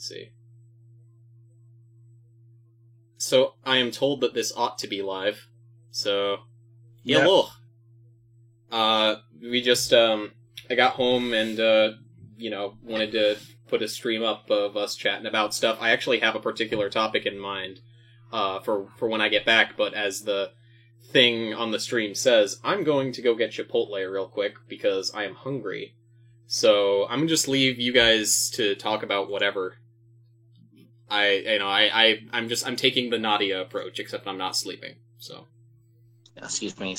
Let's see. So, I am told that this ought to be live. So, hello. We just, I got home and, wanted to put a stream up of us chatting about stuff. I actually have a particular topic in mind, for when I get back, but as the thing on the stream says, I'm going to go get Chipotle real quick because I am hungry. So, I'm gonna just leave you guys to talk about whatever. I'm taking the Nadia approach, except I'm not sleeping, so. Excuse me.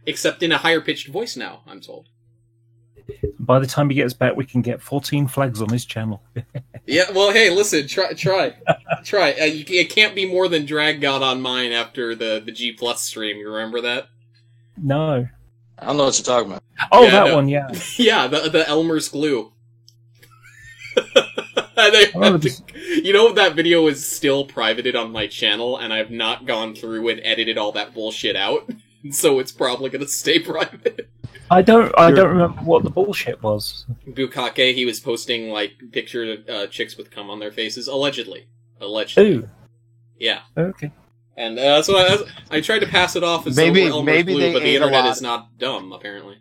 Except in a higher-pitched voice now, I'm told. By the time he gets back, we can get 14 flags on his channel. Yeah, well, hey, listen, try. It can't be more than Drag got on mine after the G Plus stream, you remember that? No. I don't know what you're talking about. Oh, yeah, that one, yeah. Yeah, the Elmer's glue. That video is still privated on my channel, and I've not gone through and edited all that bullshit out, so it's probably gonna stay private. I don't remember what the bullshit was. Bukake, he was posting, like, pictures of chicks with cum on their faces, allegedly. Ooh. Yeah. Okay. And so I tried to pass it off as maybe Elmer's glue, but the internet is not dumb, apparently.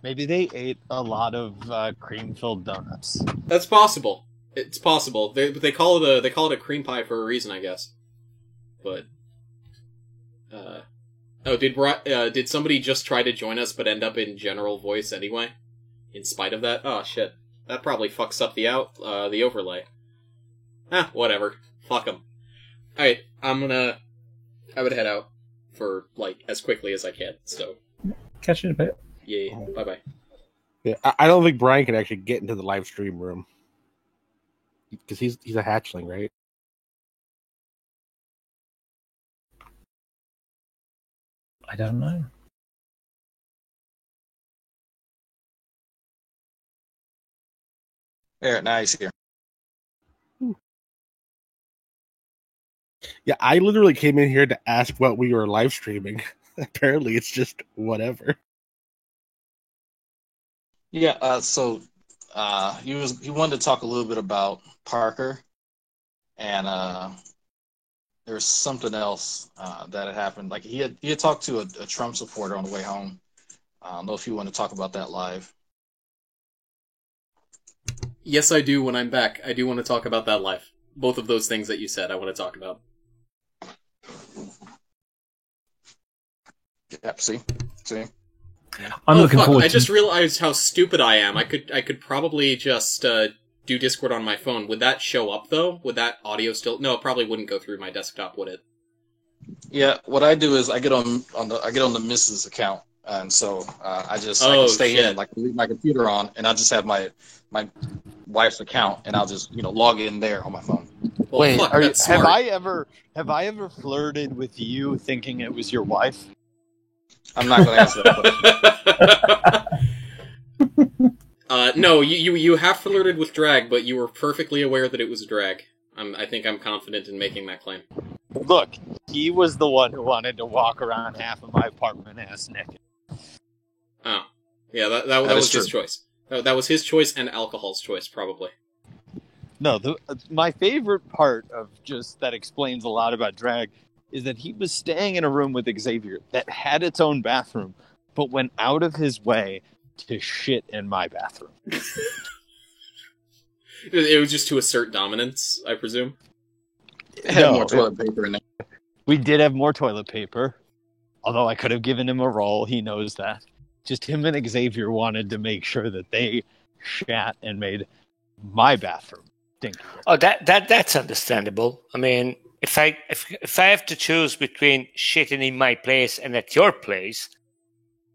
Maybe they ate a lot of cream-filled donuts. That's possible. It's possible. They call it a cream pie for a reason, I guess. But did somebody just try to join us but end up in general voice anyway? In spite of that? Oh shit. That probably fucks up the overlay. Whatever. Fuck them. Alright, I would head out for, like, as quickly as I can, so. Catch you in a bit. Yeah, bye-bye. Yeah, I don't think Brian can actually get into the live stream room. Because he's a hatchling, right? I don't know. There, now he's here. Yeah, I literally came in here to ask what we were live streaming. Apparently, it's just whatever. Yeah, he wanted to talk a little bit about Parker, and there was something else that had happened. Like he had talked to a Trump supporter on the way home. I don't know if you want to talk about that live. Yes, I do. When I'm back, I do want to talk about that live. Both of those things that you said, I want to talk about. Yeah, see. I'm looking forward. I just realized how stupid I am. I could probably just do Discord on my phone. Would that show up though? Would that audio still? No, it probably wouldn't go through my desktop, would it? Yeah, what I do is I get on the Mrs. account, and so I can stay in, like leave my computer on, and I just have my wife's account, and I'll just log in there on my phone. Well, wait, have I ever flirted with you thinking it was your wife? I'm not going to answer that question. No, you have flirted with Drag, but you were perfectly aware that it was Drag. I think I'm confident in making that claim. Look, he was the one who wanted to walk around half of my apartment ass naked. Oh. Yeah, that was his choice. That was his choice and alcohol's choice, probably. No, my favorite part of just that explains a lot about Drag is that he was staying in a room with Xavier that had its own bathroom, but went out of his way to shit in my bathroom. It was just to assert dominance, I presume? It had more toilet paper in there. We did have more toilet paper, although I could have given him a roll, he knows that. Just him and Xavier wanted to make sure that they shat and made my bathroom stinky. Oh, that's understandable. I mean, if I have to choose between shitting in my place and at your place,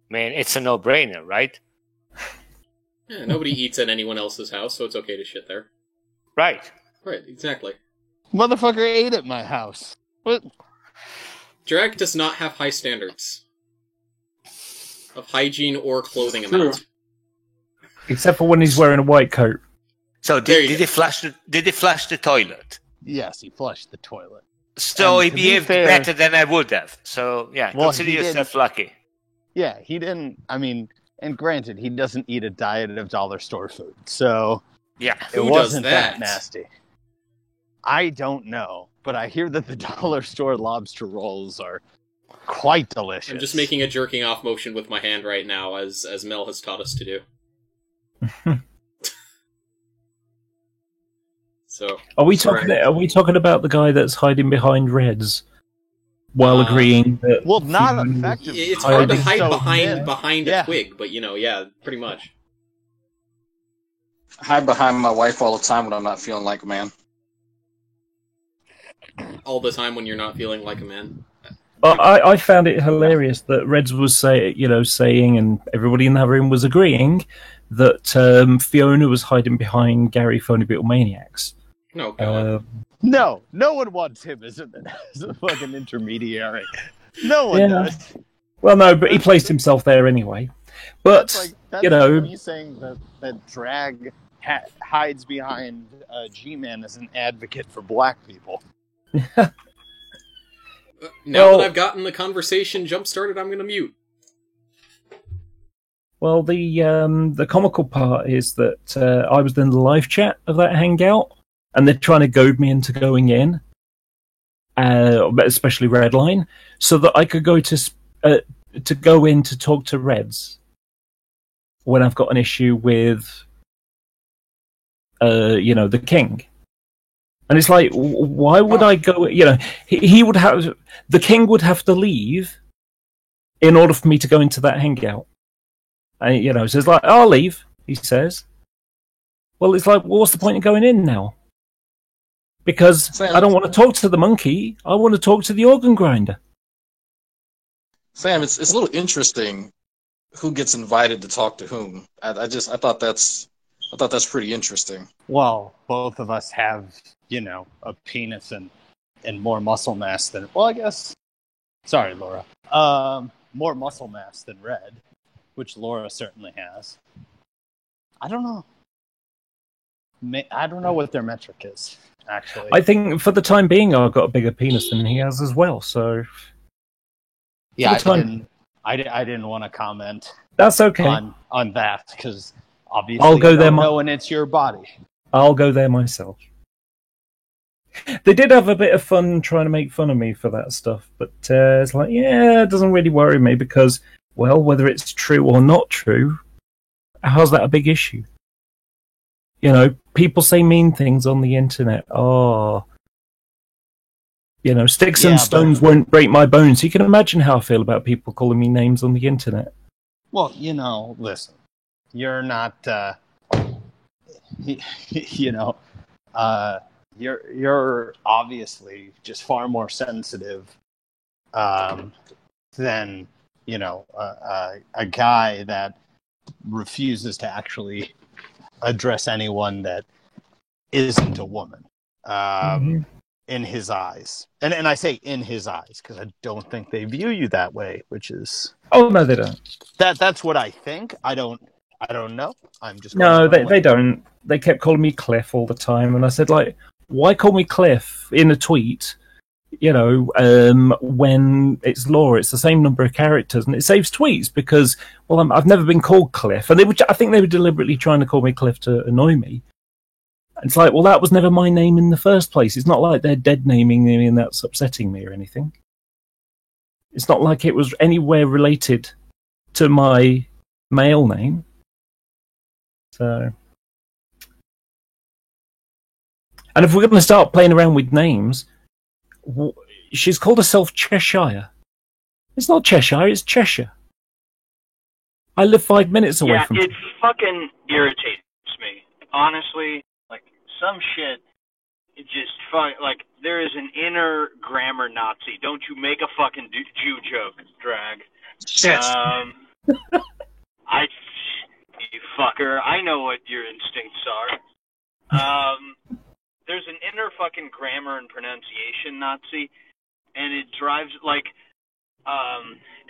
man, it's a no-brainer, right? Yeah, nobody eats at anyone else's house, so it's okay to shit there. Right. Right, exactly. Motherfucker ate at my house. What? Drag does not have high standards of hygiene or clothing amount. Except for when he's wearing a white coat. So did he flush the toilet? Yes, he flushed the toilet. So he behaved better than I would have. So, yeah, well, consider yourself lucky. Yeah, he didn't, and granted, he doesn't eat a diet of dollar store food. So, Yeah. It Who wasn't does that? nasty. I don't know, but I hear that the dollar store lobster rolls are quite delicious. I'm just making a jerking off motion with my hand right now, as Mel has taught us to do. So, Are we sorry. talking about the guy that's hiding behind Reds while agreeing that? Well, not Fiona was effectively. It's hard to hiding hide so behind Yeah. a twig, but yeah, pretty much. I hide behind my wife all the time when I'm not feeling like a man. All the time when you're not feeling like a man. I found it hilarious that Reds was saying, and everybody in that room was agreeing that Fiona was hiding behind Gary Phony Beatlemaniacs. No, God. No one wants him as a fucking intermediary. No one does. Well, no, but he placed himself there anyway. But That's you know, like me saying that drag hides behind G-Man as an advocate for black people. Now that I've gotten the conversation jump-started, I'm going to mute. well, the comical part is that I was in the live chat of that hangout, and they're trying to goad me into going in, especially Redline, so that I could go to go in to talk to Reds when I've got an issue with, the King. And it's like, why would I go? He would have, the King would have to leave in order for me to go into that hangout. And so it's like, I'll leave. He says. Well, it's like, what's the point of going in now? Because I don't want to talk to the monkey. I want to talk to the organ grinder. Sam, it's a little interesting who gets invited to talk to whom. I thought that's pretty interesting. Well, both of us have, a penis and more muscle mass than... Well, I guess... Sorry, Laura. More muscle mass than Red, which Laura certainly has. I don't know. I don't know what their metric is, actually. I think for the time being, I've got a bigger penis than he has as well, so... Yeah, I didn't want to comment. That's okay. On that, because obviously I'll go you there don't know when it's your body. I'll go there myself. They did have a bit of fun trying to make fun of me for that stuff, but it's like, it doesn't really worry me because, well, whether it's true or not true, how's that a big issue? People say mean things on the internet. Sticks and stones won't break my bones. You can imagine how I feel about people calling me names on the internet. Well, listen, you're not, you're obviously just far more sensitive than, a guy that refuses to actually address anyone that isn't a woman. In his eyes. And I say in his eyes, because I don't think they view you that way, which is... Oh, no, they don't. That's what I think. I don't know. I'm just... No, they don't. They kept calling me Cliff all the time, and I said, why call me Cliff in a tweet, when it's Laura? It's the same number of characters, and it saves tweets, because, well, I've never been called Cliff, and I think they were deliberately trying to call me Cliff to annoy me. It's like, well, that was never my name in the first place. It's not like they're dead naming me and that's upsetting me or anything. It's not like it was anywhere related to my male name. So... And if we're going to start playing around with names, she's called herself Cheshire. It's not Cheshire, it's Cheshire. I live 5 minutes away from... it fucking irritates me. Honestly, some shit, it just there is an inner grammar Nazi. Don't you make a fucking Jew joke, Drag. Shit. You fucker. I know what your instincts are. There's an inner fucking grammar and pronunciation Nazi, and it drives, and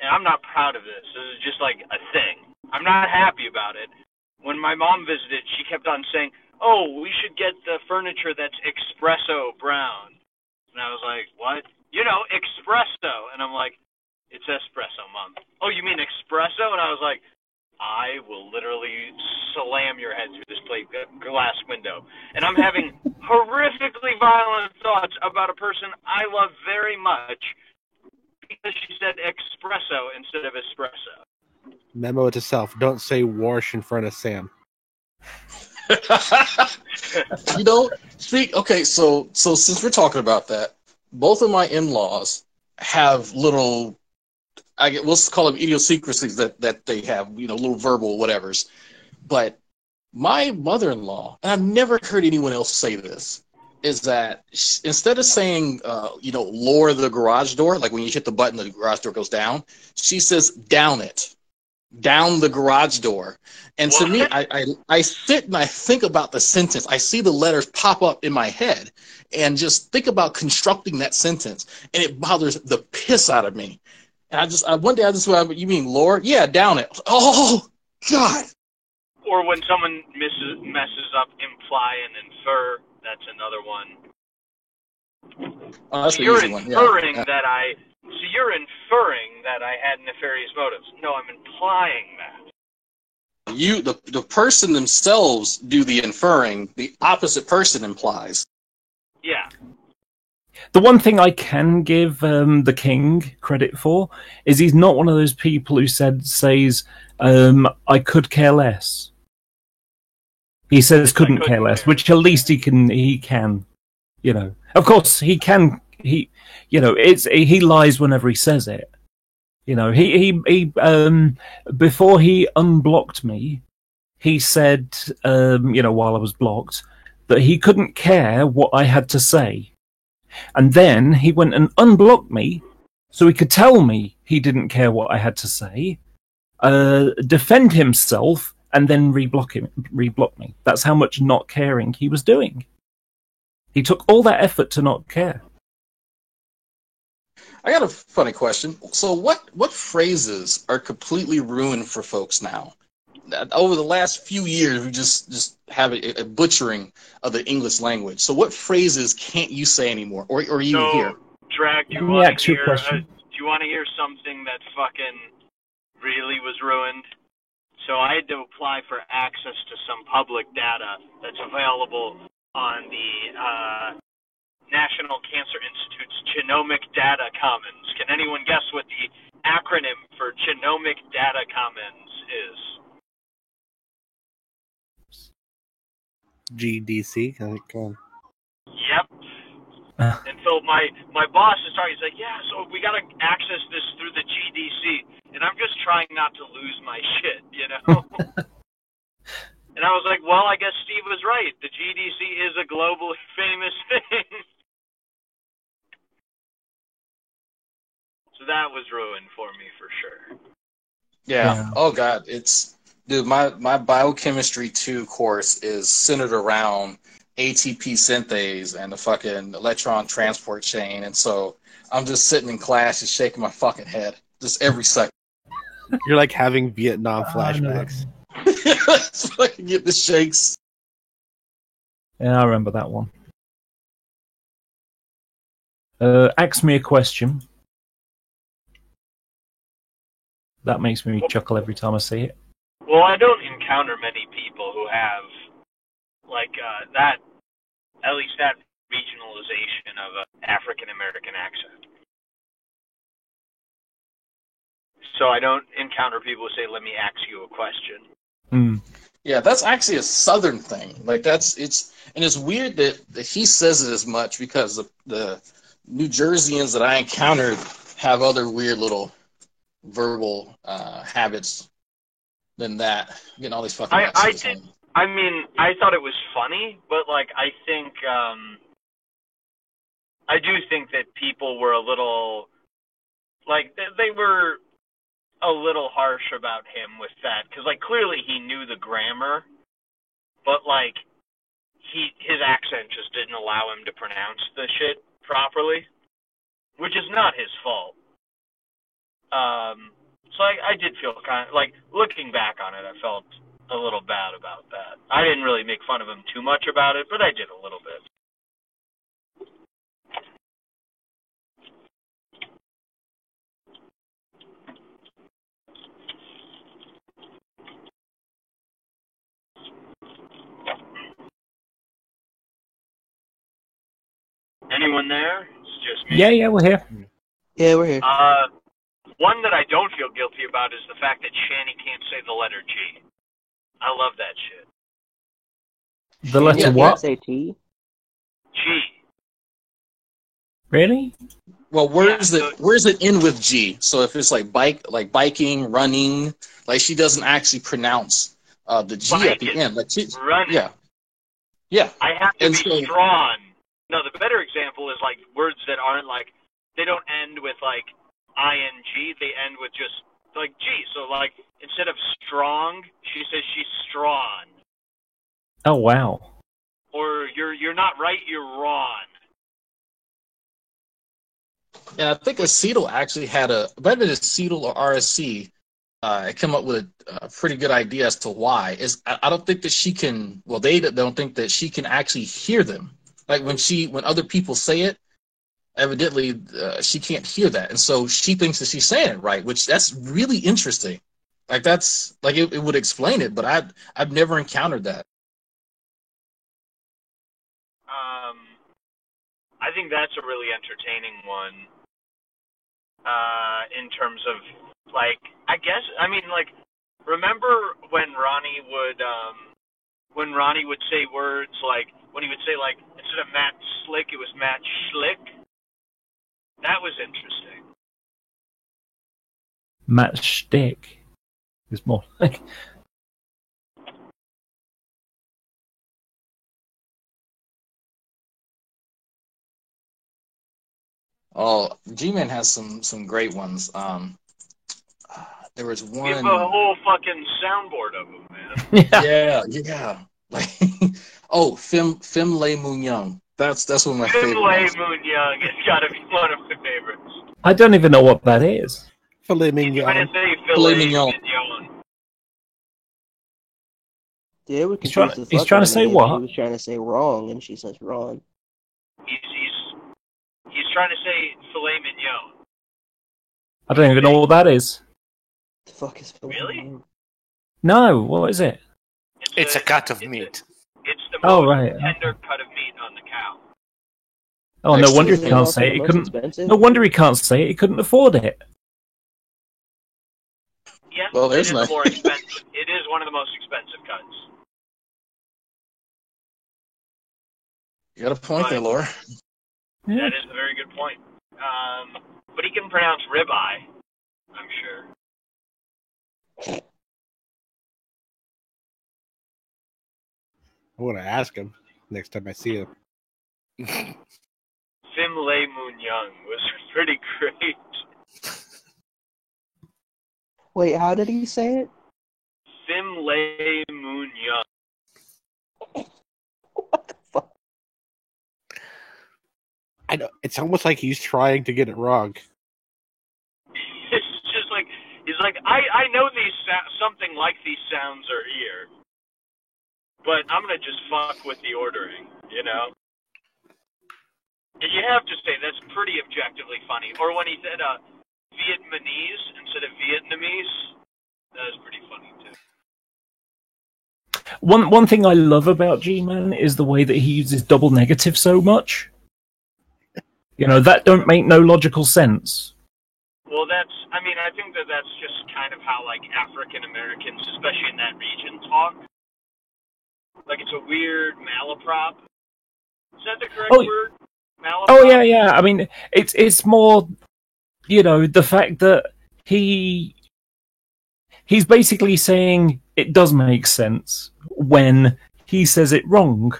I'm not proud of this. This is just, a thing. I'm not happy about it. When my mom visited, she kept on saying, "Oh, we should get the furniture that's espresso brown." And I was like, "What?" Espresso. And I'm like, "It's espresso, Mom." "Oh, you mean espresso?" And I was like, I will literally slam your head through this plate glass window. And I'm having horrifically violent thoughts about a person I love very much because she said espresso instead of espresso. Memo to self: don't say "Warsh" in front of Sam. You know, okay, so since we're talking about that, both of my in-laws have little, let's call them idiosyncrasies that they have, little verbal whatevers. But my mother-in-law, and I've never heard anyone else say this, is that instead of saying, lower the garage door, like when you hit the button, the garage door goes down, she says, down it. Down the garage door. And to me, I sit and I think about the sentence. I see the letters pop up in my head and just think about constructing that sentence. And it bothers the piss out of me. And one day I just went, you mean Lord? Yeah, down it. Oh, God. Or when someone messes up imply and infer, that's another one. Oh, that's so the easy one. Yeah. So you're inferring that I had nefarious motives. No, I'm implying that. The person themselves do the inferring. The opposite person implies. Yeah. The one thing I can give the king credit for is he's not one of those people who says, I could care less. He says couldn't care less, which at least he can, Of course, he can. He lies whenever he says it. He before he unblocked me, he said, while I was blocked, that he couldn't care what I had to say. And then he went and unblocked me so he could tell me he didn't care what I had to say, defend himself, and then reblock me. That's how much not caring he was doing. He took all that effort to not care. I got a funny question. So what phrases are completely ruined for folks now? Over the last few years, we just have a butchering of the English language. So what phrases can't you say anymore, or even hear? Drag, do you want to hear something that fucking really was ruined? So I had to apply for access to some public data that's available on the National Cancer Institute's Genomic Data Commons. Can anyone guess what the acronym for Genomic Data Commons is? GDC. Yep. And so my boss is talking. He's like, yeah, so we got to access this through the GDC. And I'm just trying not to lose my shit, And I was like, well, I guess Steve was right. The GDC is a globally famous thing. So that was ruined for me for sure. Yeah. Oh, God. Dude, my biochemistry 2 course is centered around ATP synthase and the fucking electron transport chain. And so I'm just sitting in class and shaking my fucking head just every second. You're like having Vietnam flashbacks. So I can get the shakes. Yeah, I remember that one. Ask me a question. That makes me chuckle every time I see it. Well, I don't encounter many people who have, at least that regionalization of an African-American accent. So I don't encounter people who say, let me ask you a question. Mm. Yeah, that's actually a Southern thing. It's weird that he says it as much because the New Jerseyans that I encountered have other weird little verbal habits than that. Getting all these fucking I thought it was funny, but I think I do think that people were a little they were a little harsh about him with that because clearly he knew the grammar, but his accent just didn't allow him to pronounce the shit properly, which is not his fault. So I did feel kind of looking back on it, I felt a little bad about that. I didn't really make fun of him too much about it, but I did a little bit. anyone there? It's just me. Yeah, we're here. Yeah, we're here. One that I don't feel guilty about is the fact that Shani can't say the letter G. I love that shit. The letter Yeah, what? Say T. G. Really? Well, where's it end with G? So if it's like biking, running, like she doesn't actually pronounce the G at the Biking, end. Like she, running. yeah. I have to And be so- strong. No, the better example is like words that aren't like, they don't end with like ing, they end with just like G. So like instead of strong, she says she's strong. Oh wow. Or you're not right, you're wrong. And I think Acetal actually had whether it's Acetal or RSC, come up with a pretty good idea as to why. I don't think that she can. Well, they don't think that she can actually hear them. Like when other people say it, evidently she can't hear that, and so she thinks that she's saying it right, which that's really interesting. Like that's like it would explain it, but I've never encountered that. I think that's a really entertaining one. In terms of like, I guess, I mean, like, remember when Ronnie would say words like, when he would say like, instead of Matt Slick, it was Matt Schlick. That was interesting. Matt Stick is more like. Oh, G-Man has some great ones. There was We have one. a whole fucking soundboard of them, man. Yeah. Like, Fim Le Moon Young. That's one of my Tim favorite Lei ones. Moon Young has got to be one of my favorites. I don't even know what that is. Filet He's trying mignon. to say Filet filet mignon. mignon. Yeah, it would He's confuse trying- the he's fuck trying out to of say me if what? He was trying to say wrong, and she says wrong. He's trying to say filet mignon. I don't even know what that is. The fuck is Really? No, what is it? It's a cut of meat. It's the Oh, most right. tender cut of meat on the cow. Oh, no Next wonder to he the can't Also say it. the He most couldn't. expensive? No wonder he can't say it. He couldn't afford it. Yes, Well, there's it is no- the more expensive. It is one of the most expensive cuts. You got a point there, Laura. Yeah. That is a very good point. But he can pronounce ribeye, I'm sure. I want to ask him next time I see him. Fim Le Moon Young was pretty great. Wait, how did he say it? Fim Le Moon Young. What the fuck? I know it's almost like he's trying to get it wrong. It's just like, he's like, I know these something like these sounds are here, but I'm gonna just fuck with the ordering, you know? And you have to say, that's pretty objectively funny. Or when he said Vietnamese instead of Vietnamese, that was pretty funny too. One thing I love about G-Man is the way that he uses double negative so much. You know, that don't make no logical sense. Well, I think that's just kind of how, like, African Americans, especially in that region, talk. Like, it's a weird malaprop. Is that the correct word? Malaprop? Oh yeah. I mean, it's more, you know, the fact that he's basically saying it does make sense when he says it wrong.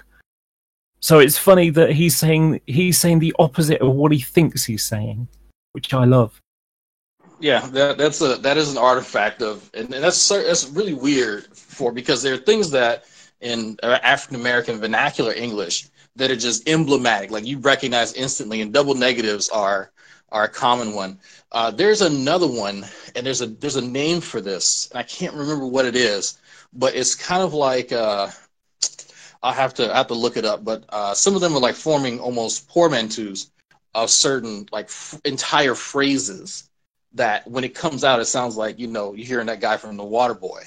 So it's funny that he's saying the opposite of what he thinks he's saying, which I love. Yeah, that is an artifact of, and that's really weird because there are things that in African American vernacular English that are just emblematic, like you recognize instantly, and double negatives are a common one. There's another one, and there's a name for this, and I can't remember what it is, but it's kind of like I have to look it up, but some of them are like forming almost portmanteaus of certain like entire phrases that when it comes out, it sounds like, you know, you're hearing that guy from The Waterboy.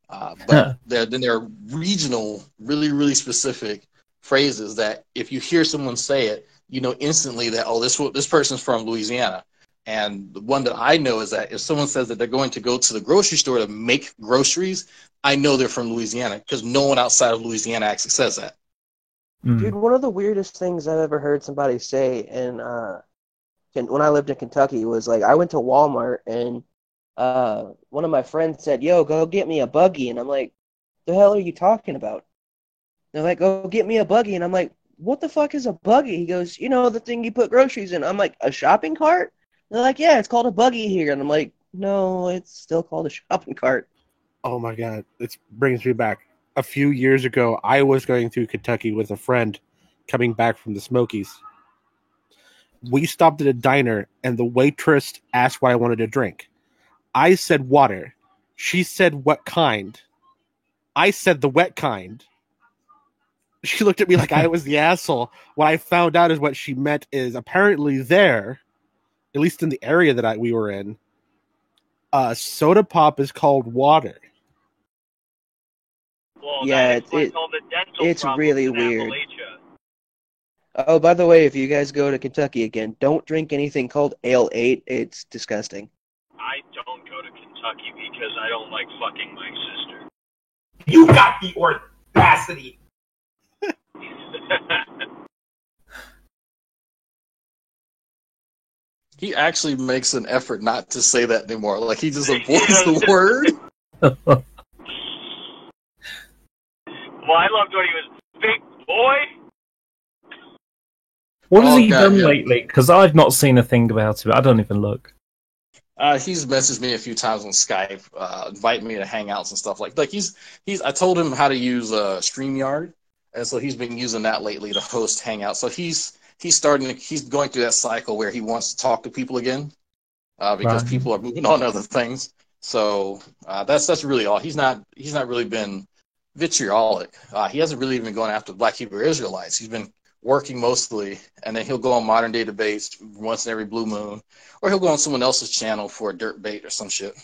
But then there are regional, really, really specific phrases that if you hear someone say it, you know instantly that, oh, this person's from Louisiana. And the one that I know is that if someone says that they're going to go to the grocery store to make groceries, I know they're from Louisiana because no one outside of Louisiana actually says that. Dude, one of the weirdest things I've ever heard somebody say when I lived in Kentucky was like I went to Walmart and one of my friends said, "Yo, go get me a buggy," and I'm like, "The hell are you talking about?" They're like, "Go get me a buggy," and I'm like, "What the fuck is a buggy?" He goes, "You know, the thing you put groceries in." I'm like, "A shopping cart?" They're like, "Yeah, it's called a buggy here," and I'm like, "No, it's still called a shopping cart." Oh my god, it brings me back. A few years ago, I was going through Kentucky with a friend coming back from the Smokies. We stopped at a diner, and the waitress asked what I wanted to drink. I said water. She said, "What kind?" I said the wet kind. She looked at me like I was the asshole. What I found out is what she meant is apparently there, at least in the area that we were in, soda pop is called water. Well, Yeah, that explains all the dental it's problems really in weird. Appalachia. Oh, by the way, if you guys go to Kentucky again, don't drink anything called Ale 8. It's disgusting. I don't go to Kentucky because I don't like fucking my sister. You got the audacity. He actually makes an effort not to say that anymore. Like he just avoids the word. Well, I loved when he was big boy. What has Oh, he God, done yeah. lately? Because I've not seen a thing about it. I don't even look. He's messaged me a few times on Skype, invite me to hangouts and stuff like he's. I told him how to use StreamYard, and so he's been using that lately to host hangouts. So he's going through that cycle where he wants to talk to people again, because Right. people are moving on to other things. So that's really all. He's not really been vitriolic. He hasn't really even gone after Black Hebrew Israelites. He's been working mostly, and then he'll go on Modern Day Debates once in every blue moon, or he'll go on someone else's channel for a dirt bait or some shit.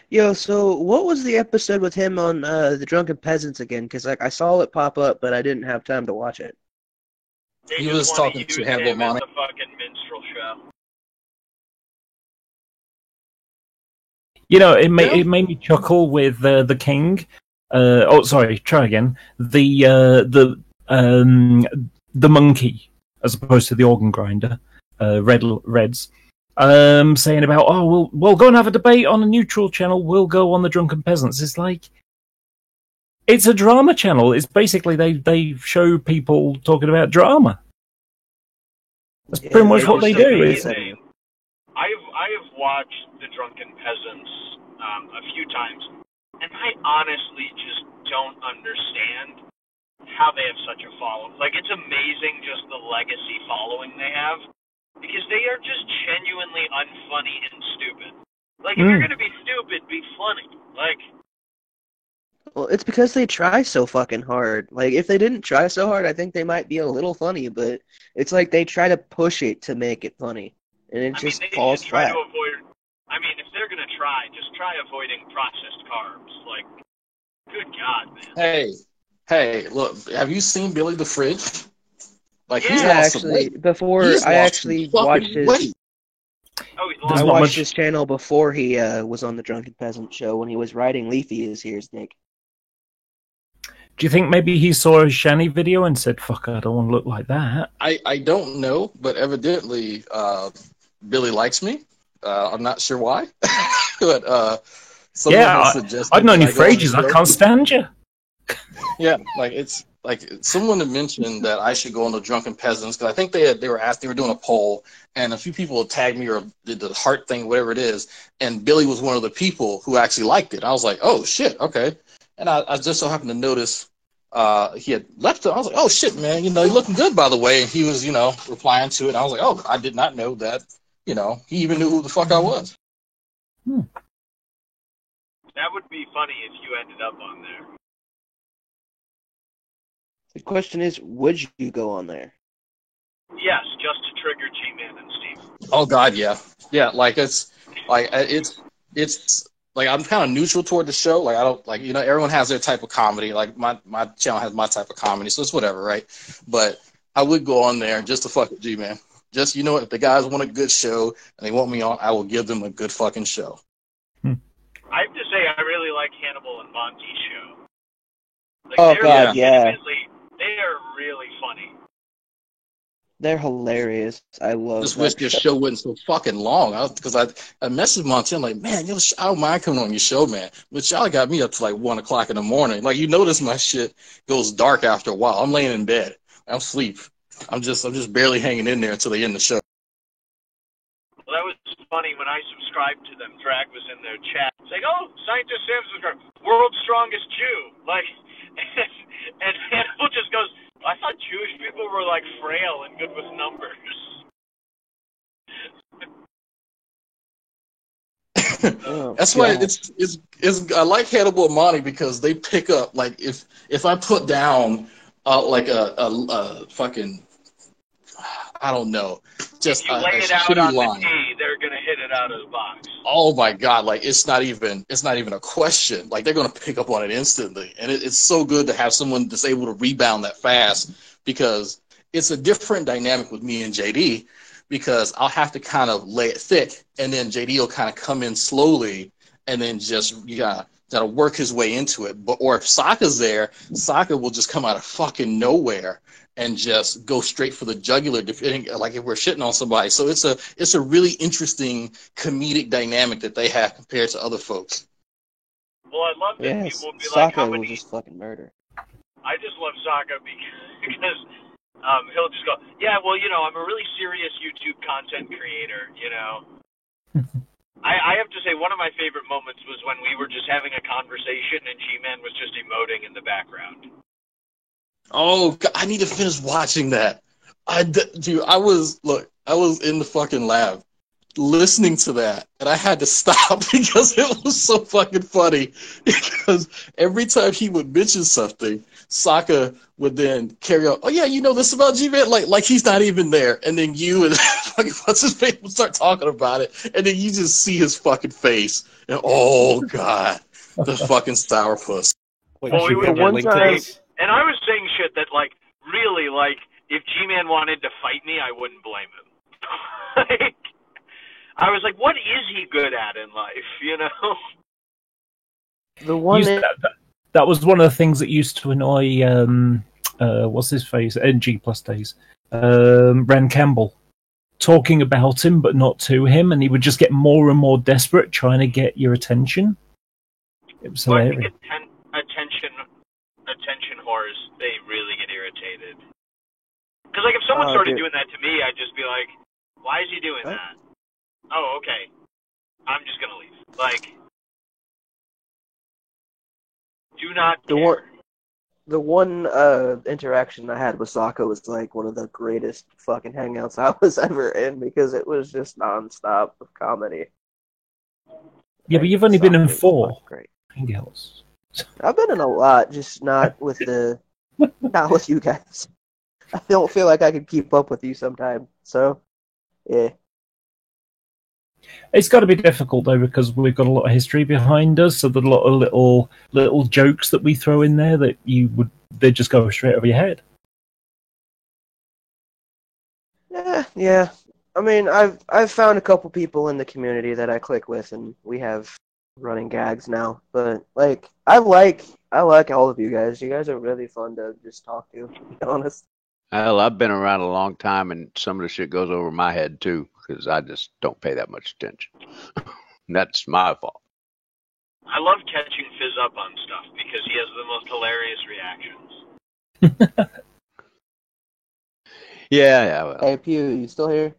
Yo, so what was the episode with him on the Drunken Peasants again? Because like I saw it pop up, but I didn't have time to watch it. They He just was wanna talking to use Hannibal him as Monty. a fucking minstrel show. You know, it made me chuckle with the King. Try again. The monkey, as opposed to the organ grinder, Reds, saying about, oh, we'll go and have a debate on a neutral channel. We'll go on the Drunken Peasants. It's like, it's a drama channel. It's basically they show people talking about drama. That's pretty much what they do. Is I have watched the Drunken Peasants a few times, and I honestly just don't understand how they have such a following. Like, it's amazing just the legacy following they have, because they are just genuinely unfunny and stupid. Like, if you're gonna be stupid, be funny. Like, Well, it's because they try so fucking hard. Like, if they didn't try so hard, I think they might be a little funny, but it's like they try to push it to make it funny, and it just they falls should try flat. to avoid. I mean, if they're gonna try, just try avoiding processed carbs. Like, good God, man. Hey, look, have you seen Billy the Fridge? Like, he's Yeah, lost some actually, weight. before He's I lost some actually fucking watched his, weight. Oh, he's I lost. watched his channel before he was on the Drunken Peasant show when he was writing Leafy is Here's Nick. Do you think maybe he saw a Shani video and said, "Fuck, I don't want to look like that"? I don't know, but evidently Billy likes me. I'm not sure why, but someone has suggested I've known that you I for go on ages. the I show. can't stand you. Yeah, like it's like someone had mentioned that I should go on the Drunken Peasants because I think they were doing a poll, and a few people had tagged me or did the heart thing, whatever it is, and Billy was one of the people who actually liked it. I was like, oh shit, okay, and I just so happened to notice he had left it. I was like, oh shit, man, you're looking good, by the way. And he was replying to it. And I was like, oh, I did not know that. He even knew who the fuck I was. That would be funny if you ended up on there. The question is, would you go on there? Yes, just to trigger G-Man and Steve. Oh God, yeah. It's like I'm kind of neutral toward the show. Like I don't everyone has their type of comedy. Like my channel has my type of comedy, so it's whatever, right? But I would go on there just to fuck with G-Man. Just, you know, if the guys want a good show and they want me on, I will give them a good fucking show. I have to say, I really like Hannibal and Monty's show. Like, Oh, they're God, yeah. legitimately- They are really funny. They're hilarious. I love Just that wish your show wasn't so fucking long. Because I messaged Monty, I'm like, man, yo, I don't mind coming on your show, man. But y'all got me up to like 1 o'clock in the morning. Like, you notice my shit goes dark after a while. I'm laying in bed. I'm asleep. I'm just barely hanging in there until they end the show. Well, that was funny when I subscribed to them. Drag was in their chat. It's like, oh, Scientist Sam subscribed. World's strongest Jew. Like, and Hannibal just goes, I thought Jewish people were like frail and good with numbers. Oh, That's why God. it's I like Hannibal and Monty because they pick up, like, if I put down like a fucking, I don't know, just If you a lay it out shitty on line. the tee, they're gonna hit it out of the box. Oh my God, like it's not even a question. Like they're gonna pick up on it instantly. And it's so good to have someone that's able to rebound that fast, because it's a different dynamic with me and JD, because I'll have to kind of lay it thick and then JD will kind of come in slowly and then just gotta work his way into it. Or if Sokka's there, Sokka will just come out of fucking nowhere and just go straight for the jugular, like if we're shitting on somebody. So it's a really interesting comedic dynamic that they have compared to other folks. Well, I love that Yes, people will be like, how Sokka will many? just fucking murder. I just love Sokka because he'll just go, yeah, well, you know, I'm a really serious YouTube content creator, you know. I have to say, one of my favorite moments was when we were just having a conversation and G-Man was just emoting in the background. Oh, God, I need to finish watching that. Dude, I was in the fucking lab listening to that, and I had to stop because it was so fucking funny. Because every time he would mention something, Sokka would then carry on. Oh yeah, you know this about G-Man, like he's not even there, and then you and fucking what's his face would start talking about it, and then you just see his fucking face, and oh God, the fucking sourpuss. Wait, Well, should we we have were a link to time- this? And I was saying shit that, like, really, like, if G-Man wanted to fight me, I wouldn't blame him. Like, I was like, what is he good at in life, you know? The one That was one of the things that used to annoy what's his face, NG Plus days, Ren Campbell, talking about him but not to him, and he would just get more and more desperate trying to get your attention. It was Well, I hilarious. think attention whores, they really get irritated. Because, like, if someone started dude. doing that to me, I'd just be like, why is he doing What? that? Oh, okay. I'm just gonna leave. Like, do not care. The one interaction I had with Sokka was like one of the greatest fucking hangouts I was ever in, because it was just nonstop of comedy. Yeah, but you've only been in Sokka was 4 fucking great. hangouts. I've been in a lot, just not with not with you guys. I don't feel like I could keep up with you sometime. So, yeah. It's got to be difficult though, because we've got a lot of history behind us, so there's a lot of little jokes that we throw in there that they just go straight over your head. Yeah. I mean, I've found a couple people in the community that I click with, and we have running gags now. But like, I like all of you guys. You guys are really fun to just talk to be honest. Well, I've been around a long time, and some of the shit goes over my head too, because I just don't pay that much attention. That's my fault. I love catching Fizz up on stuff because he has the most hilarious reactions. Yeah, well. Hey, Pew, you still here?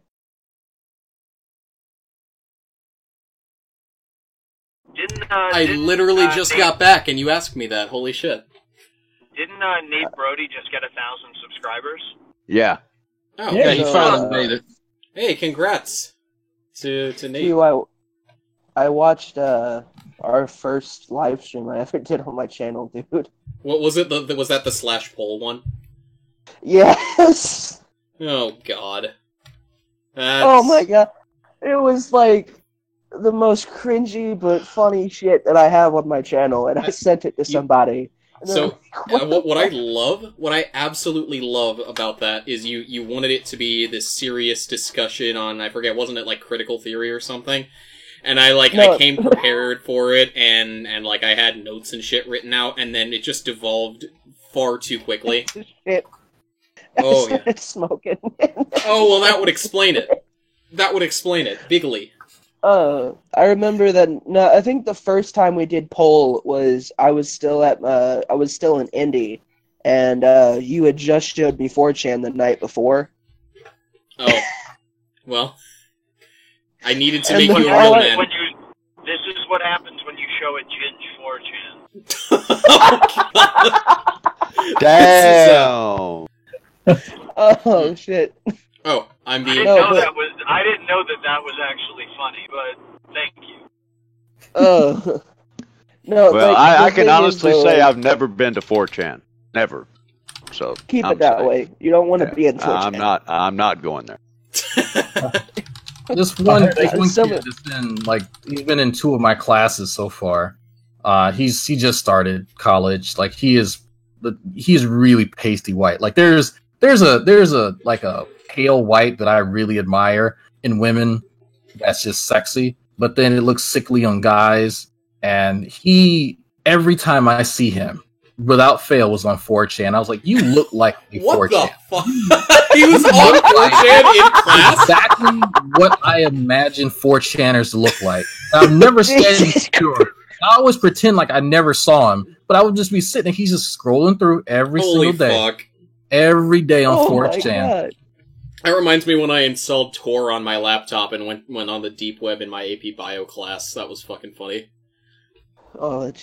I literally just got back, and you asked me that. Holy shit! Didn't Nate Brody just get 1,000 subscribers? Yeah. Oh, Yeah, okay. he finally made it. Hey, congrats to Nate. Pew, I watched our first live stream I ever did on my channel, dude. What was it? Was that the slash poll one? Yes. Oh God. Oh my god. It was like the most cringy but funny shit that I have on my channel, and I sent it to somebody, So what I absolutely love about that is you wanted it to be this serious discussion on, I forget, wasn't it like critical theory or something? And I came prepared for it, and like I had notes and shit written out, and then it just devolved far too quickly. Shit. Oh yeah. Smoking. Oh well, that would explain it. Bigly. I remember that. No, I think the first time we did poll was I was still in Indy, and you had just showed me 4chan the night before. Oh, well, I needed to make you a real man. This is what happens when you show a Ginge 4chan. Damn. Oh shit. Oh, I'm being. I didn't know that was actually funny, but thank you. No. Well, like, I can honestly say I've never been to 4chan. Never. So keep it that way. You don't want to be in 4chan. I'm not going there. This one kid has been he's been in 2 of my classes so far. He just started college. Like he's really pasty white. Like there's a pale white that I really admire in women. That's just sexy. But then it looks sickly on guys. And every time I see him, without fail, was on 4chan. I was like, you look like a 4chan. What the fuck? He was on 4chan in class? Exactly what I imagine 4chaners to look like. I've never said sure. I always pretend like I never saw him, but I would just be sitting and he's just scrolling through every single day. Fuck. Every day on 4chan. That reminds me when I installed Tor on my laptop and went on the deep web in my AP Bio class. That was fucking funny. Oh, and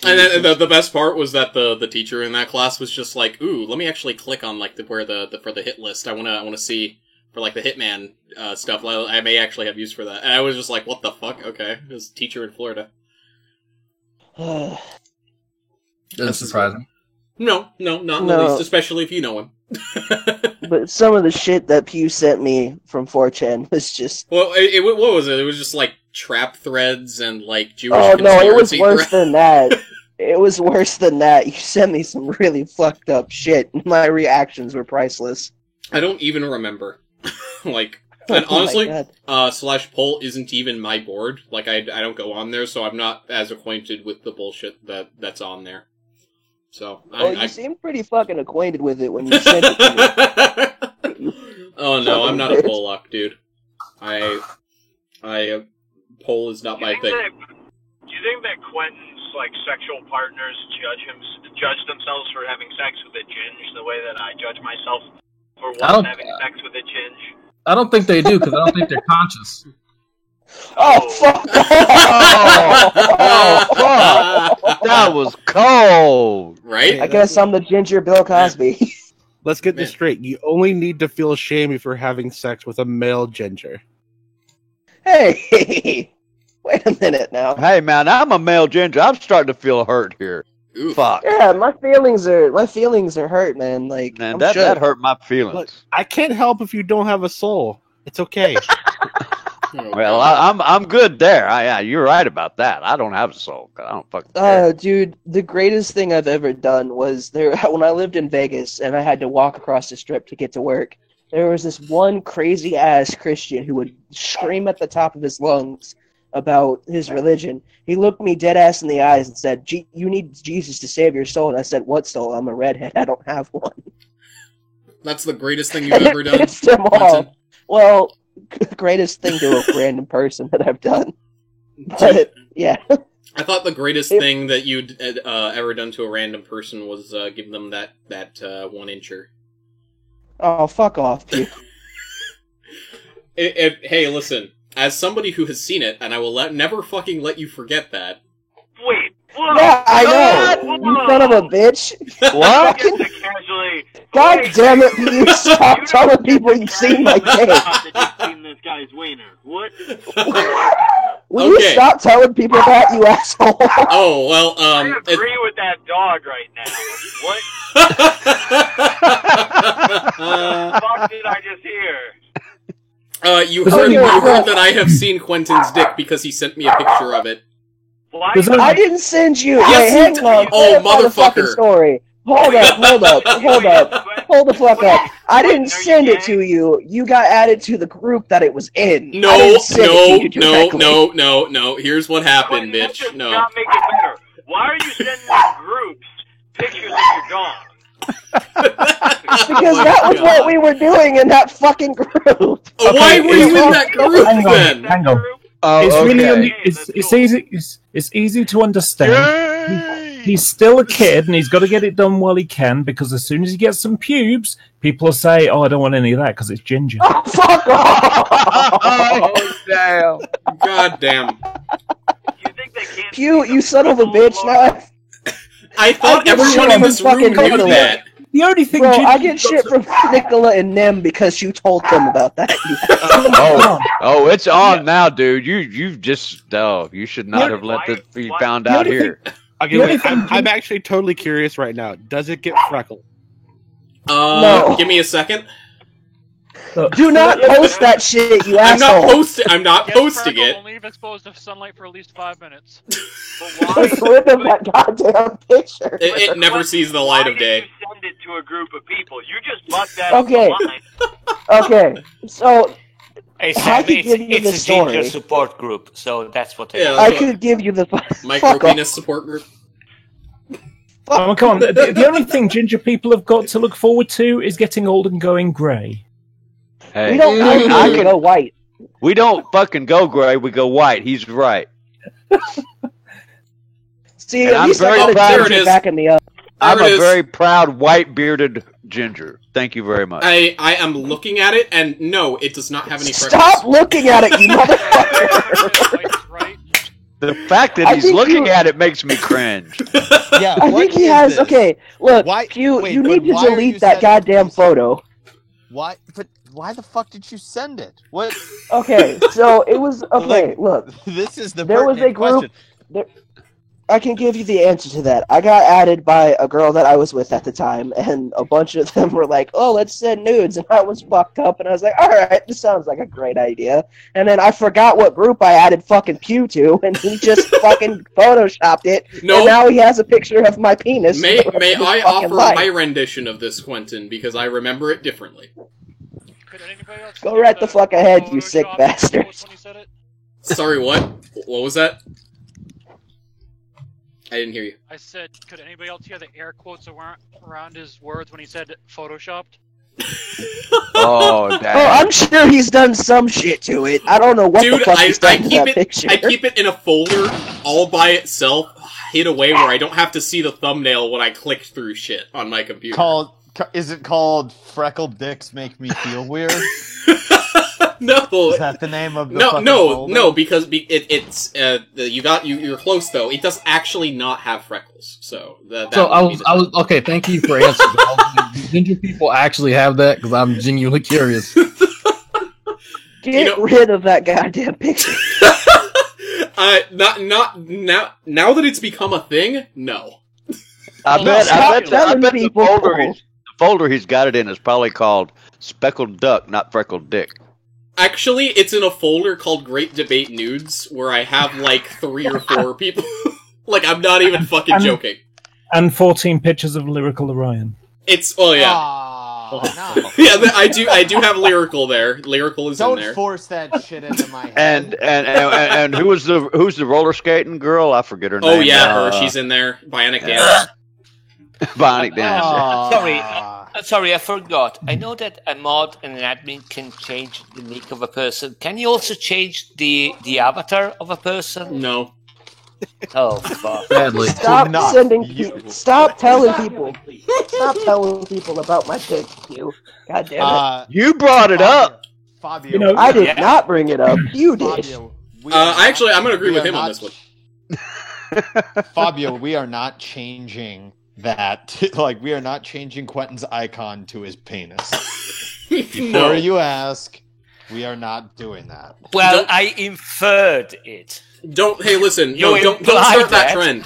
then the best part was that the teacher in that class was just like, "Ooh, let me actually click on like for the hit list. I wanna see for like the Hitman stuff. I may actually have use for that." And I was just like, "What the fuck?" Okay, this teacher in Florida. Doesn't surprise me. No, not in the least, especially if you know him. But some of the shit that Pew sent me from 4chan was just... Well, what was it? It was just like trap threads and like Jewish conspiracy no, it was worse threads. than that. It was worse than that. You sent me some really fucked up shit, and my reactions were priceless. I don't even remember. And honestly, /poll isn't even my board. Like, I don't go on there, so I'm not as acquainted with the bullshit that's on there. So, you seem pretty fucking acquainted with it when you sent it to me. Oh no, I'm not a Pollock, dude. Poll is not my thing. Do you think that Quentin's sexual partners judge themselves for having sex with a Ginge the way that I judge myself for having sex with a Ginge? I don't think they do because I don't think they're conscious. Oh fuck! That was cold, right? I guess I'm the Ginger Bill Cosby. Let's get this straight. You only need to feel shame if you're having sex with a male ginger. Hey, wait a minute now. Hey man, I'm a male ginger. I'm starting to feel hurt here. Oof. Fuck. Yeah, my feelings are hurt, man. Like, man, that hurt my feelings. Look, I can't help if you don't have a soul. It's okay. Well, I'm good there. You're right about that. I don't have a soul. I don't fucking care. Dude, the greatest thing I've ever done was when I lived in Vegas and I had to walk across the strip to get to work. There was this one crazy ass Christian who would scream at the top of his lungs about his religion. He looked me dead ass in the eyes and said, "You need Jesus to save your soul." And I said, "What soul? I'm a redhead. I don't have one." That's the greatest thing you've ever done. Pissed him off. Well, greatest thing to a random person that I've done. But, yeah. I thought the greatest thing that you'd ever done to a random person was give them that 1-incher. Oh, fuck off, dude. Hey, listen. As somebody who has seen it, and I will never fucking let you forget that. Wait. Whoa. Yeah, I know. You son of a bitch. What? God damn it, you stop telling people you've seen my dick. You've seen this guy's wiener. What? Will you stop telling people that, you asshole? Oh, well, I agree with that dog right now. What? What the fuck did I just hear? You heard that I have seen Quentin's dick because he sent me a picture of it. Why? There's only- I didn't send you. Yes, Hey, you hang on. Oh, Clarify the fucking motherfucker. story. Hold up. Hold the fuck up. I didn't send it to you. You got added to the group that it was in. I No, didn't send it to you directly. no. Here's what happened, That bitch. does No. not make it better. Why are you sending in groups pictures of your dog? Because that was what we were doing in that fucking group. Why were you in that group Hang on, then? hang on. Oh, It's really okay. it's easy. It's easy to understand. He's still a kid, and he's got to get it done while he can. Because as soon as he gets some pubes, people will say, "Oh, I don't want any of that because it's ginger." Oh, fuck off! Oh, damn. God damn. You think they can't? You son of a bitch! Now, I thought get everyone shit in this from room fucking knew Nicola. that. The only thing, bro, ginger I get shit from Nicola and Nem because you told them about that. Oh, it's on now, dude. You've just you should not have let it be found out here. Okay, wait, I'm actually totally curious right now. Does it get freckled? No. Give me a second. Do not post that shit, you I'm not asshole. posting. I'm not Get posting freckle it. Only if exposed to sunlight for at least 5 minutes. Get rid of that goddamn picture. It never sees the light of day. Send it to a group of people. You just butt that up Okay. the line. Okay, so Hey, I Sam, could give you it's the a ginger story. support group, so that's what Yeah, I could give you the Micro fuck penis off. support group. Oh, come on. The only thing ginger people have got to look forward to is getting old and going grey. Hey, We don't I I can- go white. we don't fucking go gray. We go white. He's right. See, And at I'm least I very got a proud- There it ginger is. back in the up. I'm There it a is. very proud white bearded ginger. Thank you very much. I am looking at it, and no, it does not have any freckles. Stop looking at it, you motherfucker! Right? The fact that I he's think looking you- at it makes me cringe. Yeah, I what think he is has. this? Okay, look, Why- you wait, you but need to why are you delete that sending goddamn these- photo. Why? But why the fuck did you send it? What? Okay, so it was okay. Look, This is the there was a pertinent group. question. There, I can give you the answer to that. I got added by a girl that I was with at the time, and a bunch of them were like, "Oh, let's send nudes," and I was fucked up, and I was like, "All right, this sounds like a great idea." And then I forgot what group I added fucking Pew to, and he just fucking photoshopped it. No. And now he has a picture of my penis. May for the rest of I his fucking offer life. my rendition of this, Quentin, because I remember it differently. Could anybody else Go give right the fuck ahead, you sick Photoshop bastards. when he said it? Sorry, what? What was that? I didn't hear you. I said, could anybody else hear the air quotes around his words when he said photoshopped? Oh, Oh, damn. I'm sure he's done some shit to it. I don't know what the Dude, fuck I he's done to keep that it. picture. I keep it in a folder all by itself, hid away where I don't have to see the thumbnail when I click through shit on my computer. Is it called Freckled Dicks Make Me Feel Weird? No, Is that the name of the no, fucking no, folder? no, because it's you're close though. It does actually not have freckles, so that So would be I was okay. Thank you for answering. Do ginger people actually have that? Because I'm genuinely curious. Get rid of that goddamn picture. not now that it's become a thing. No, I bet telling the people. folder he's got it in is probably called Speckled Duck, not Freckled Dick. actually, it's in a folder called Great Debate Nudes, where I have like 3 or 4 people. Like, I'm not even fucking joking. And 14 pictures of Lyrical Orion. It's yeah. Oh, no. Yeah, I do have Lyrical there. Lyrical is in there. Don't force that shit into my head. And who's the roller skating girl? I forget her name. Oh yeah, her. She's in there. Bionic Dance. Bionic Dance. Sorry, I forgot. I know that a mod and an admin can change the nick of a person. Can you also change the avatar of a person? No. Oh, fuck. Sadly. Stop sending. Stop telling people. Stop telling people about my dick. You. God damn it. You brought it up. Fabio, You know, I did not bring it up. You did. Actually, I'm gonna agree with him on this one. Fabio, we are not changing that. Like, we are not changing Quentin's icon to his penis. Before No. you ask, we are not doing that. Well, I inferred it. Hey, listen. You No, don't implied start that that. trend.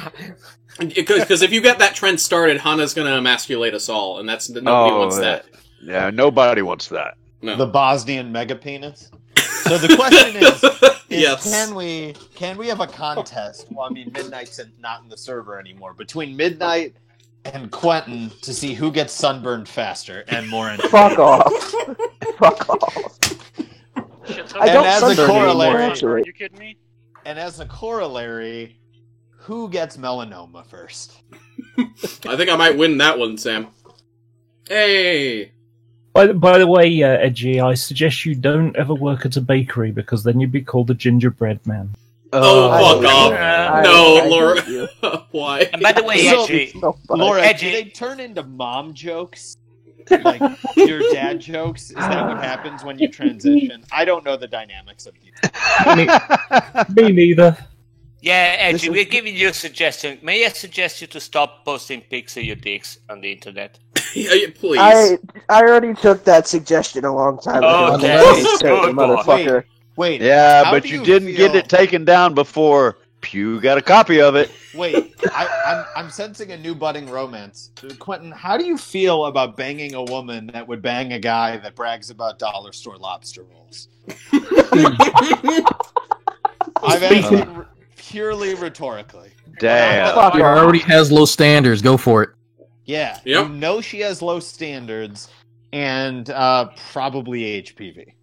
Because if you get that trend started, Hana's gonna emasculate us all, and nobody wants that. Yeah, nobody wants that. No. The Bosnian mega penis? So the question is Yes. can we have a contest? Well, I mean, Midnight's not in the server anymore. Between Midnight and Quentin to see who gets sunburned faster and more entertaining. Fuck off. Fuck off. I don't as a sunburn anymore, corollary, actually. Are you kidding me? And as a corollary, who gets melanoma first? I think I might win that one, Sam. Hey! By the way, Edgy, I suggest you don't ever work at a bakery because then you'd be called a gingerbread man. Oh, fuck off. No, I Laura. hate you. Why? And by the way, So- Edgy, So funny. Laura, Edgy. do they turn into mom jokes? Like your dad jokes? Is that what happens when you transition? I don't know the dynamics of these. Me neither. yeah, Edgy, This is- we're giving you a suggestion. May I suggest you to stop posting pics of your dicks on the internet? Please. I already took that suggestion a long time ago. Okay. That Good boy. motherfucker. Wait, Yeah, how but do you didn't feel- get it taken down before Pew got a copy of it. Wait, I'm sensing a new budding romance. Quentin, how do you feel about banging a woman that would bang a guy that brags about dollar store lobster rolls? I've asked it purely rhetorically. Damn. He already has low standards. Go for it. Yeah, Yep. you know she has low standards and probably HPV.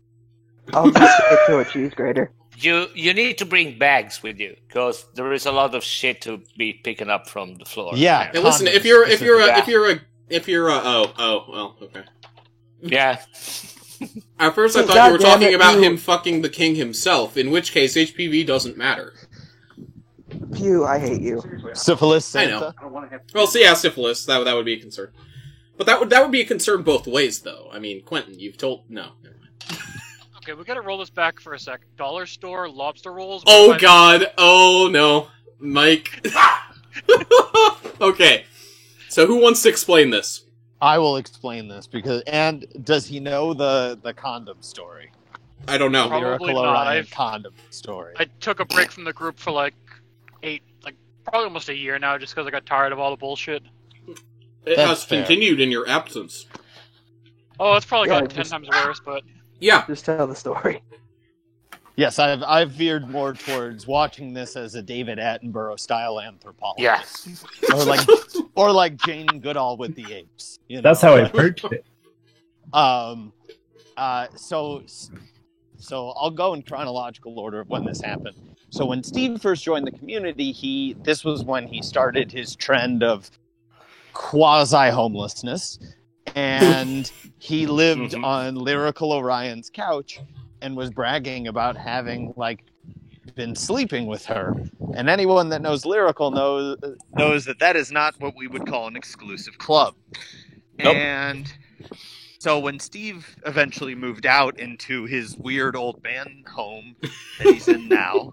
I'll just stick to a cheese grater. You need to bring bags with you because there is a lot of shit to be picking up from the floor. Yeah. Hey, listen, Condoms if you're well, okay. Yeah. At first, I Oh, thought you were goddamn talking it, about you- him fucking the king himself. In which case, HPV doesn't matter. Pew, I hate you. Syphilis I Santa. know. Well, see, yeah, syphilis. That would be a concern. But that would be a concern both ways, though. I mean, Quentin, you've told no. Never mind. Okay, we gotta roll this back for a sec. Dollar store lobster rolls. Oh What if I- God! Oh no, Mike. Okay, so who wants to explain this? I will explain this and does he know the condom story? I don't know. Probably Miracle not. Orion condom story. I took a break from the group for like probably almost a year now, just because I got tired of all the bullshit. It That's has fair. continued in your absence. Oh, it's probably Yeah, gotten 10 just- times worse, but Yeah. Just tell the story. Yes, I've veered more towards watching this as a David Attenborough style anthropologist. Yeah. or like Jane Goodall with the apes. You know? That's how I approached it. So I'll go in chronological order of when this happened. So when Steve first joined the community, this was when he started his trend of quasi homelessness, and he lived on Lyrical Orion's couch and was bragging about having been sleeping with her. And anyone that knows Lyrical knows that is not what we would call an exclusive club. Nope. And so when Steve eventually moved out into his weird old man home that he's in now,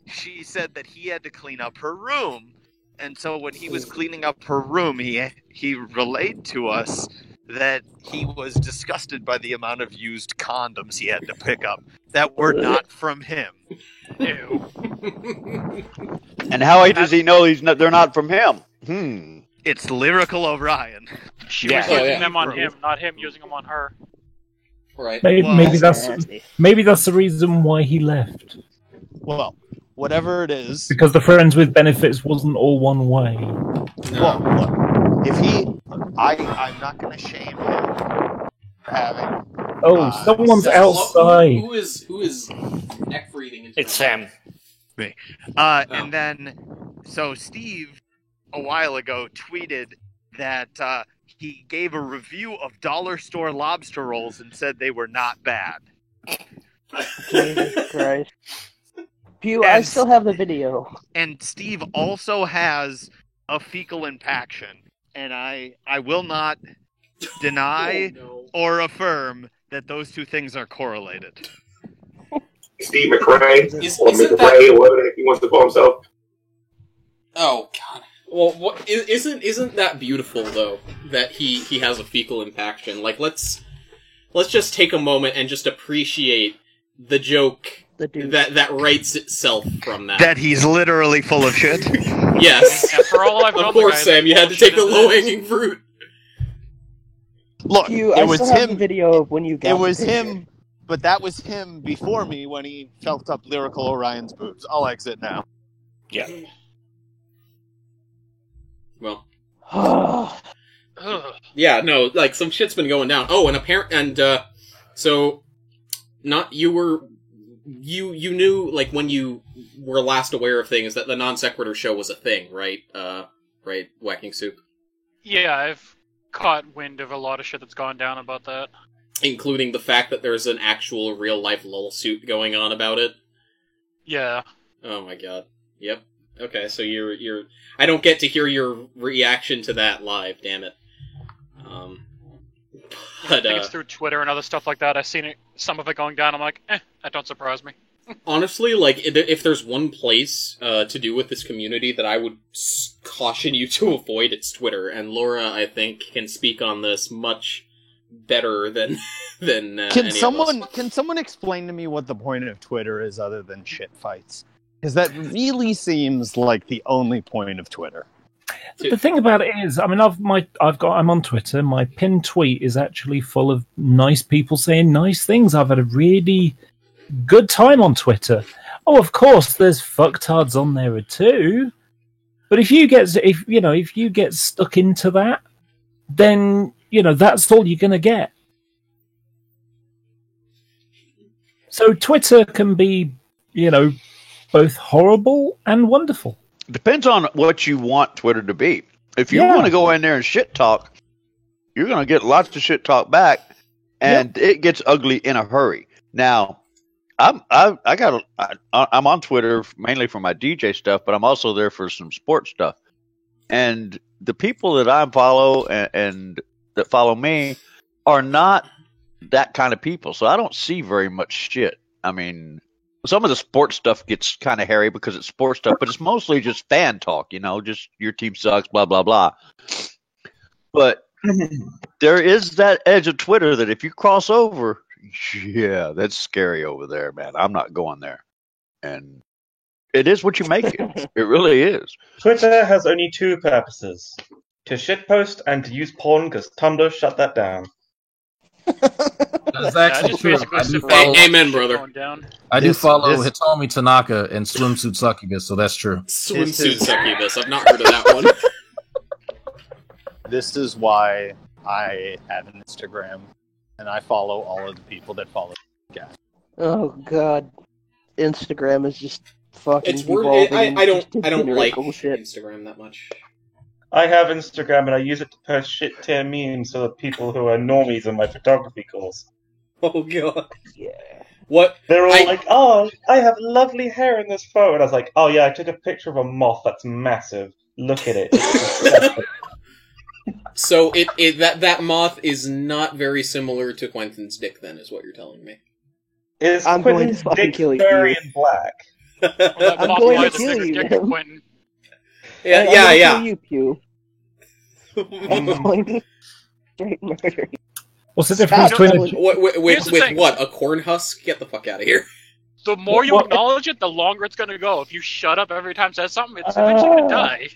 she said that he had to clean up her room. And so when he was cleaning up her room, he relayed to us that he was disgusted by the amount of used condoms he had to pick up that were not from him. ew. And how does he know they're not from him? It's Lyrical Orion. She Yeah. was Oh, using yeah. them on him, not him using them on her. Right. Maybe, Well, maybe That's that's nasty. maybe that's the reason why he left. Well, whatever it is. Because the friends with benefits wasn't all one way. Well, look, if I'm not going to shame him for having. Oh, someone's Who outside. who is neck breathing? Into It's Sam. And then, so Steve, a while ago, tweeted that he gave a review of dollar store lobster rolls and said they were not bad. Jesus Christ. Pew, I And- still have the video. And Steve also has a fecal impaction, and I will not deny or affirm that those two things are correlated. Steve McRae, Isn't or that- McRae, or whatever he wants to call himself. Oh God. Well, what isn't that beautiful though that he has a fecal impaction? Like let's just take a moment and just appreciate the joke The dude. that writes itself from that. That he's literally full of shit. Yes. And for all I've known, Of the course, guy, Sam. You had to take the low hanging fruit. Look, Pew, it I was still have the him. video of when you got It was the picture. him but that was him before me when he felt up Lyrical Orion's boobs. I'll exit now. Yeah. Well. Yeah, no, like, some shit's been going down. Oh, so, you knew, like, when you were last aware of things, that the Non Sequitur show was a thing, right? Right, Whacking Soup? Yeah, I've caught wind of a lot of shit that's gone down about that. Including the fact that there's an actual real-life lol suit going on about it? Yeah. Oh my god. Yep. Okay, so you're... I don't get to hear your reaction to that live, damn it. I think it's through Twitter and other stuff like that. I've seen some of it going down. I'm like, that don't surprise me. Honestly, like, if there's one place to do with this community that I would caution you to avoid, it's Twitter. And Laura, I think, can speak on this much better than Can someone explain to me what the point of Twitter is other than shit fights? Because that really seems like the only point of Twitter. The thing about it is, I mean, I'm on Twitter. My pinned tweet is actually full of nice people saying nice things. I've had a really good time on Twitter. Oh, of course, there's fucktards on there too. But if you get stuck into that, then that's all you're gonna get. So Twitter can be, both horrible and wonderful. Depends on what you want Twitter to be. If you want to go in there and shit talk, you're going to get lots of shit talk back, and it gets ugly in a hurry. Now, I'm on Twitter mainly for my DJ stuff, but I'm also there for some sports stuff. And the people that I follow and that follow me are not that kind of people, so I don't see very much shit. I mean, some of the sports stuff gets kind of hairy because it's sports stuff, but it's mostly just fan talk, just your team sucks, blah, blah, blah. But there is that edge of Twitter that if you cross over, yeah, that's scary over there, man. I'm not going there. And it is what you make it. It really is. Twitter has only two purposes: to shitpost and to use porn, because Tumblr shut that down. That's actually true. Amen, brother. I do follow Hitomi Tanaka and Swimsuit Succubus, so that's true. Swimsuit Succubus. I've not heard of that one. This is why I have an Instagram, and I follow all of the people that follow the guy. Oh god, Instagram is just fucking. It's weird. I don't like Instagram that much. I have Instagram and I use it to post shit tier memes for the people who are normies in my photography calls. Oh god. Yeah. What? They're all like, oh, I have lovely hair in this photo. And I was like, oh yeah, I took a picture of a moth that's massive. Look at it. It's so that moth is not very similar to Quentin's dick then, is what you're telling me. Is I'm Quentin's going to dick kill you. furry and black? I'm going to kill you, man. Yeah. You, Pew. I'm going to straight murder you. What's the difference between with what? A corn husk? Get the fuck out of here. The more you acknowledge it, the longer it's going to go. If you shut up every time it says something, it's eventually going to die.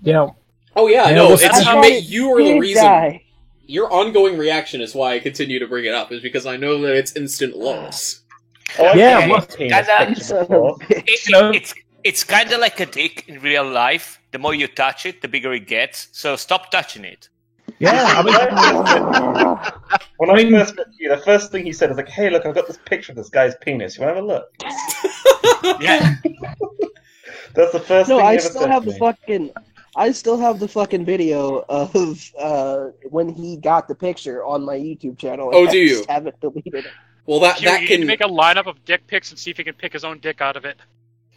Yeah. Oh yeah, Yeah, no, well, you are the Did reason. die. Your ongoing reaction is why I continue to bring it up, is because I know that it's instant loss. Yeah, well, It's kind of like a dick in real life. The more you touch it, the bigger it gets. So stop touching it. Yeah, I mean, when I first met you, the first thing he said was like, "Hey, look, I've got this picture of this guy's penis. You want to have a look?" Yeah. That's the first No, thing he I ever still said have to the me. fucking. I still have the fucking video of when he got the picture on my YouTube channel. Oh, I do you? just haven't deleted it. Well, that You can need to make a lineup of dick pics and see if he can pick his own dick out of it.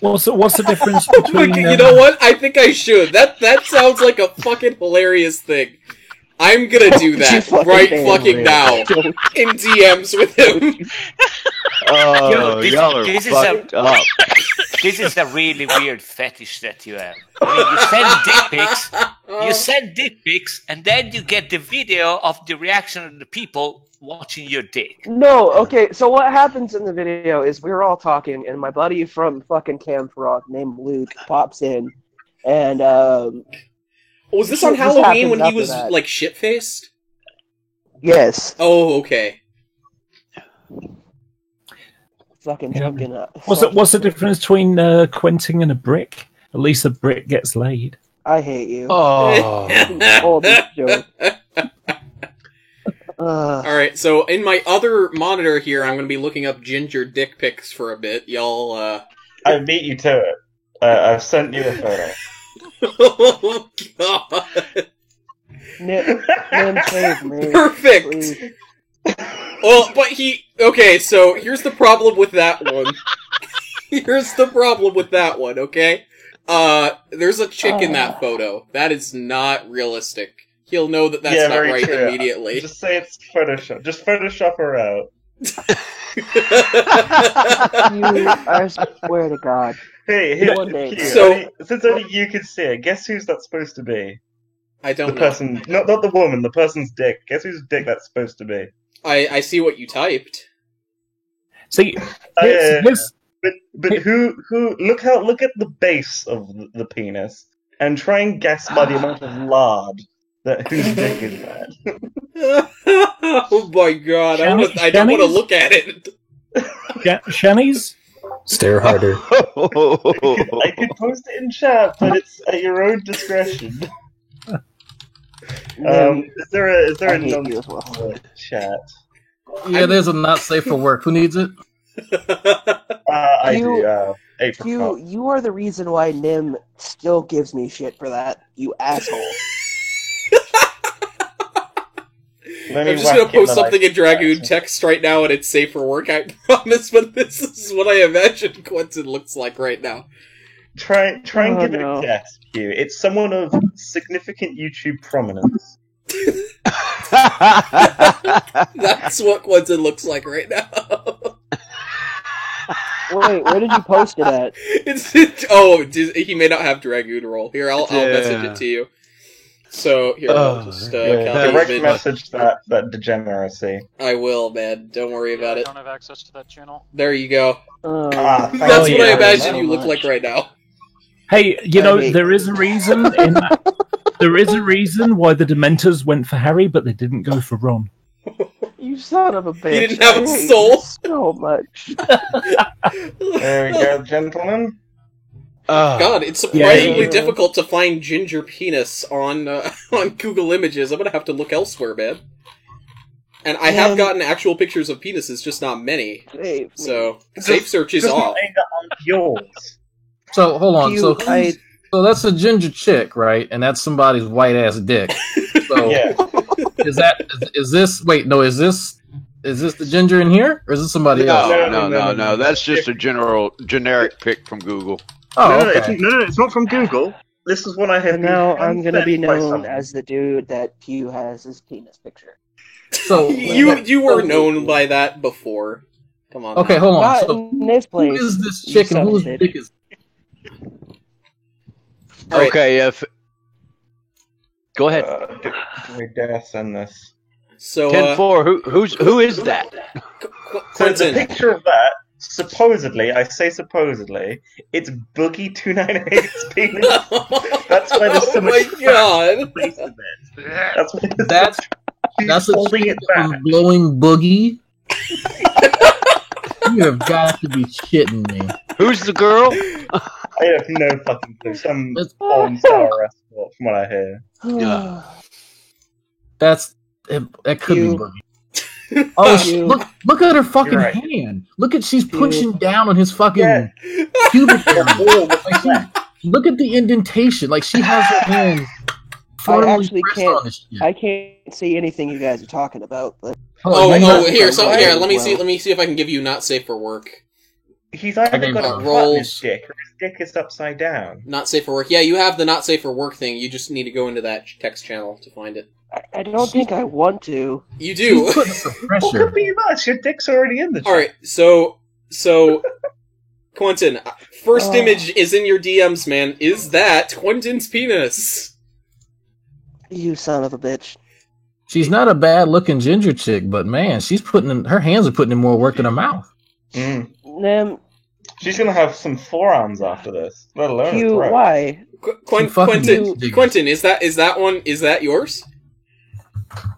what's the difference between? You know what? I think I should. That sounds like a fucking hilarious thing. I'm gonna do that right fucking now in DMs with him. Oh, y'all are fucked up. This is a really weird fetish that you have. I mean, you send dick pics, and then you get the video of the reaction of the people watching your dick. No, okay, so what happens in the video is we're all talking, and my buddy from fucking Camp Rock named Luke pops in, and Was this on Halloween when he was like shit faced? Yes. Oh, okay. fucking Yeah. drunken. What's the difference between Quentin and a brick? At least a brick gets laid. I hate you. Oh. All this joke. Alright, so in my other monitor here, I'm going to be looking up ginger dick pics for a bit. Y'all, I beat you to it. I've sent you a photo. Oh, God. Nim, save me. Perfect! Please. Well, but okay, so here's the problem with that one. Here's the problem with that one, okay? There's a chick in that photo. That is not realistic. He'll know that that's not very right true. immediately. Just say it's Photoshop. Just Photoshop her out. I swear to God. Hey, One day. since only you can see it, guess who's that supposed to be? I don't the know. person, not the woman, the person's dick. Guess whose dick that's supposed to be? I see what you typed. See, but who look at the base of the penis and try and guess by the amount of lard that whose dick is that. Oh my God! I don't want to look at it. Shani's? Stare harder. I could post it in chat, but it's at your own discretion. Is there a chat? Yeah, there's a not safe for work. Who needs it? I do. Q, you are the reason why Nim still gives me shit for that, you asshole. I'm just gonna post something in Dragoon text right now, and it's safe for work. I promise, but this is what I imagine Quentin looks like right now. Try and give it a guess, Q. It's someone of significant YouTube prominence. That's what Quentin looks like right now. Wait, where did you post it at? He may not have Dragoon roll. Here, I'll message it to you. So here, I'll just direct message that degeneracy. I will, man. Don't worry about I it. don't have access to that channel. There you go. That's what I imagine you look like right now. Hey, there is a reason there is a reason why the Dementors went for Harry, but they didn't go for Ron. You son of a bitch. He didn't have a soul. So much. There we go, gentlemen. God, it's surprisingly difficult to find ginger penis on Google Images. I'm gonna have to look elsewhere, man. And I have gotten actual pictures of penises, just not many. So safe search is off. Yours. So hold on. So that's a ginger chick, right? And that's somebody's white ass dick. So is this the ginger in here, or is this somebody else? No. That's just a generic pic from Google. Oh, no, okay. It's not from Google. This is what I have. And now I'm gonna be known as the dude that Q has his penis picture. So you were known by that before. Come on. Okay, hold on. Not So in this place. who is this chick and whose dick is? Okay, go ahead. We dare send this. So 10-4. Who is that? So the picture of that, supposedly, I say supposedly, it's Boogie298's penis. That's why there's so much. Oh my God! That's a chick from Blowing Boogie. You have got to be shitting me. Who's the girl? I have no fucking clue. Some porn star escort, from what I hear. Yeah. That could be Boogie. Oh, look at her fucking hand. Look at she's pushing down on his fucking pubic area. Look at the indentation. Like she has her hand firmly I actually pressed on this shit. I can't see anything you guys are talking about. But Here. Let me see if I can give you not safe for work. He's either got a roll his dick, or his dick is upside down. Not safe for work. Yeah, you have the not safe for work thing. You just need to go into that text channel to find it. I don't think I want to. You do. Well, could be much. Your dick's already in the chat. All right, so Quentin, first image is in your DMs, man. Is that Quentin's penis? You son of a bitch. She's not a bad looking ginger chick, but man, her hands are putting in more work than her mouth. She's gonna have some forearms after this. Let alone Q, why? Quentin, is that yours?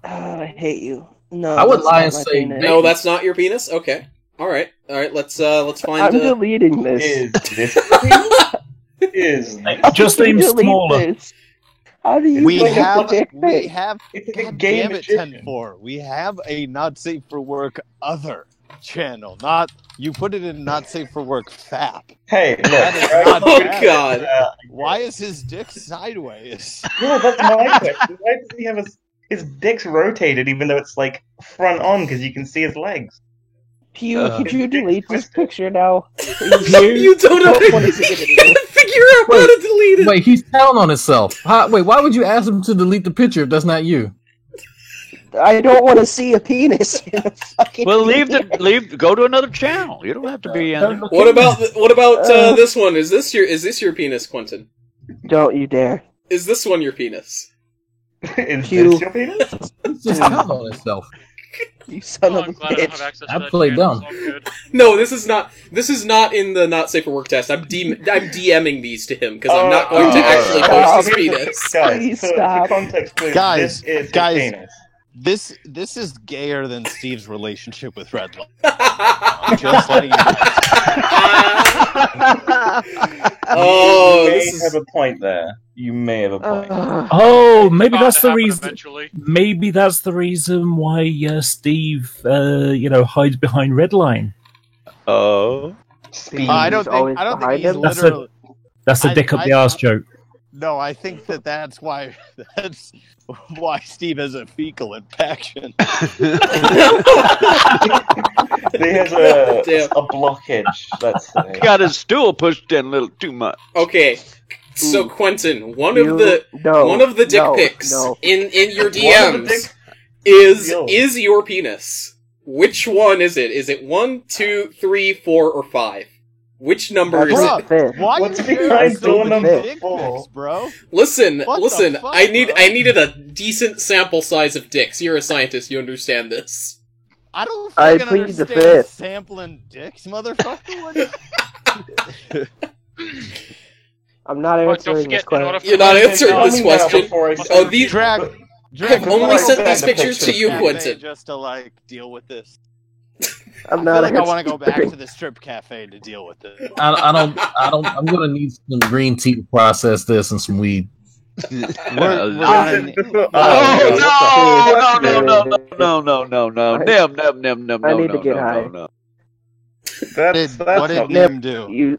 I hate you. No, I would lie and say no. That's not your penis. Okay, All right. Let's find. I'm deleting this. Is this is Just name Delete smaller. this. How do you We think have, it's a dick we pic? have, It's like a God game damn it, magician. 10-4. We have a not safe for work other channel. Not, you put it in not safe for work FAP. Hey, look. That is right? not Oh bad. God. Why is his dick sideways? Yeah, that's my question. Why does he have his dick's rotated even though it's like front on because you can see his legs? Pew, could you delete this picture now? You don't want to see it You anymore. gotta figure out how to delete it. Wait, he's telling on himself. Wait, why would you ask him to delete the picture if that's not you? I don't want to see a penis in a fucking Well, video. go to another channel. You don't have to be. What about this one? Is this your penis, Quentin? Don't you dare. Is this one your penis? Is Pew. this your penis? He's just telling on himself. You son Oh, of I'm a glad I don't have bitch. access to I that played channel. dumb. It's all good. No, this is not in the not safe for work test. I'm DMing these to him because I'm not going to actually post his penis. Guys, Please for stop. context, please, Guys, this is guys. his penis. This is gayer than Steve's relationship with Redline. I'm just letting you know. Oh, you may this is- have a point there. You may have a point. Oh, maybe Bound that's to the happen reason. Eventually. Maybe that's the reason why Steve, hides behind Redline. Oh. I don't think he's That's literally. That's a dick up the arse joke. No, I think that's why Steve has a fecal infection. He has a Damn. blockage. Let's say. Got his stool pushed in a little too much. Okay, so Quentin, one You- of the no, dick no, pics no. in your One of the DMs dick- is your penis. Which one is it? Is it 1, 2, 3, 4, or 5? Which number is Bro, it? Fifth. why What's you sharing behind so door many number dick 4? pics, bro? Listen, What the listen. fuck, I bro? needed a decent sample size of dicks. You're a scientist. You understand this. I don't I fucking plead the understand fifth. sampling dicks, motherfucker. I'm not But don't answering this forget, in question. order for You're not Quentin- answering Tell this me now question. before I say Oh, these. Drag, I've before only I sent go these back pictures to you, cafe Quentin. just to like deal with this. I'm I not feel like I want to go answering. back to the strip cafe to deal with it. I don't. I'm gonna need some green tea to process this and some weed. We're Oh, gonna- no. Nim. I need to get high. No. That's what did not- Nim do? You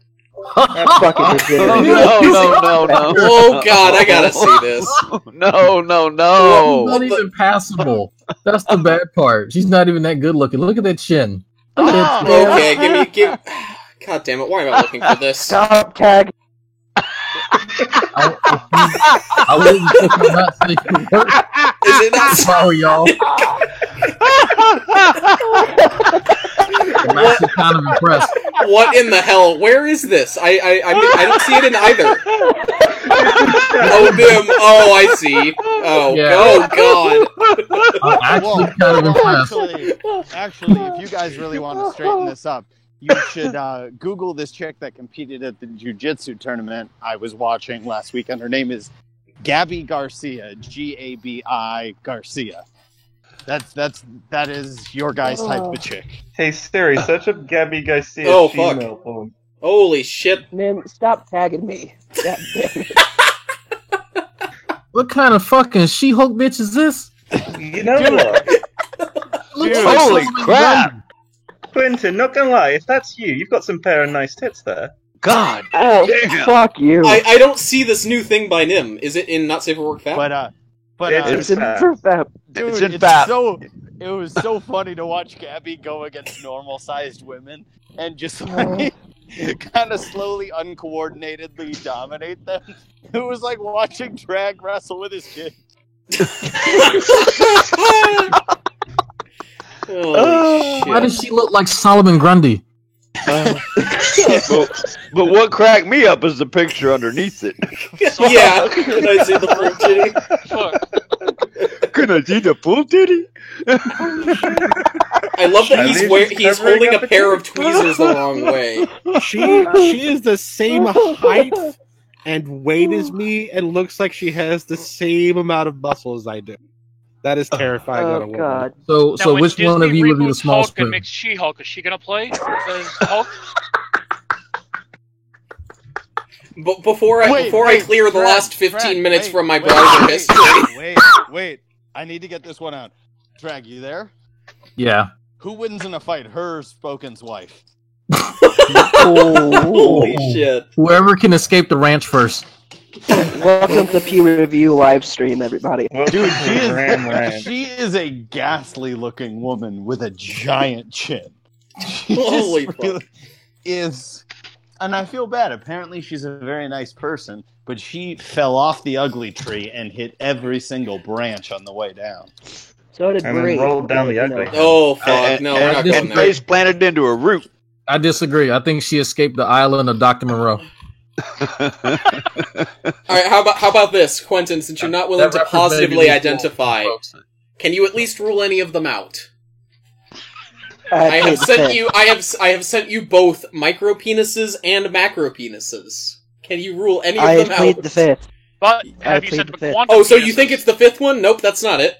fucking degenerate. No. Oh God, I gotta see this. No. Not even passable. That's the bad part. She's not even that good looking. Look at that chin. Look at that chin. Okay, give. God damn it! Why am I looking for this? Stop tag. I wouldn't fucking not say the word Is it not? if I were y'all. I'm actually kind of impressed. What in the hell? Where is this? I don't see it in either. Oh, Nim. Oh, I see. Oh, Yeah. oh God. I'm actually kind of impressed. Actually, if you guys really want to straighten this up, you should Google this chick that competed at the jiu-jitsu tournament I was watching last weekend. Her name is Gabby Garcia, Gabi Garcia. That is your guys' type of chick. Hey Siri, search up Gabby Garcia. Oh, fuck. Gmail phone. Holy shit! Nim, stop tagging me. God damn it. What kind of fucking She-Hulk bitch is this? You know what? Looks Dude, like holy Solomon crap. Grundy. Quentin, not gonna lie, if that's you, you've got some pair of nice tits there. God. Oh, Damn. fuck you. I don't see this new thing by Nim. Is it in Not Safe for Work Fat? But It's It's in for fat. dude, It's in fat. it was so funny to watch Gabby go against normal-sized women and just like kind of slowly, uncoordinatedly dominate them. It was like watching Drag wrestle with his kid. Holy shit! Why does she look like Solomon Grundy? but what cracked me up is the picture underneath it. Yeah, can I see the full titty? Fuck. Can I see the full titty? I love that he's Charlie's he's covering holding up a a pair titty. of tweezers the wrong way. She is the same height and weight as me, and looks like she has the same amount of muscle as I do. That is terrifying on a woman. God. So Now, when which one Disney of you would be the reboots small Hulk spoon? and makes She-Hulk, is she gonna play as Hulk? But before I clear the Brad, last 15 Brad, minutes wait, from my wait, browser wait, history. Wait. I need to get this one out. Drag, you there? Yeah. Who wins in a fight, her or Spoken's wife? Holy shit. Whoever can escape the ranch first. Welcome to Pew Review live stream, everybody. Dude, she is a ghastly looking woman with a giant chin. She Holy just really is, and I feel bad. Apparently, she's a very nice person, but she fell off the ugly tree and hit every single branch on the way down. So did And then Bree. rolled down the ugly. Oh, fuck. No, we're not going there. Face planted into a root. I disagree. I think she escaped the island of Dr. Moreau. Alright, how about this, Quentin, since you're not willing That to reference positively maybe identify, folks. can you at least rule any of them out? I have plead the sent fifth. you I have sent you both micro penises and macro penises. Can you rule any of I them plead out? the fifth. But I have you plead sent the the fifth. quantum Oh, so you penises? think it's the fifth one? Nope, that's not it.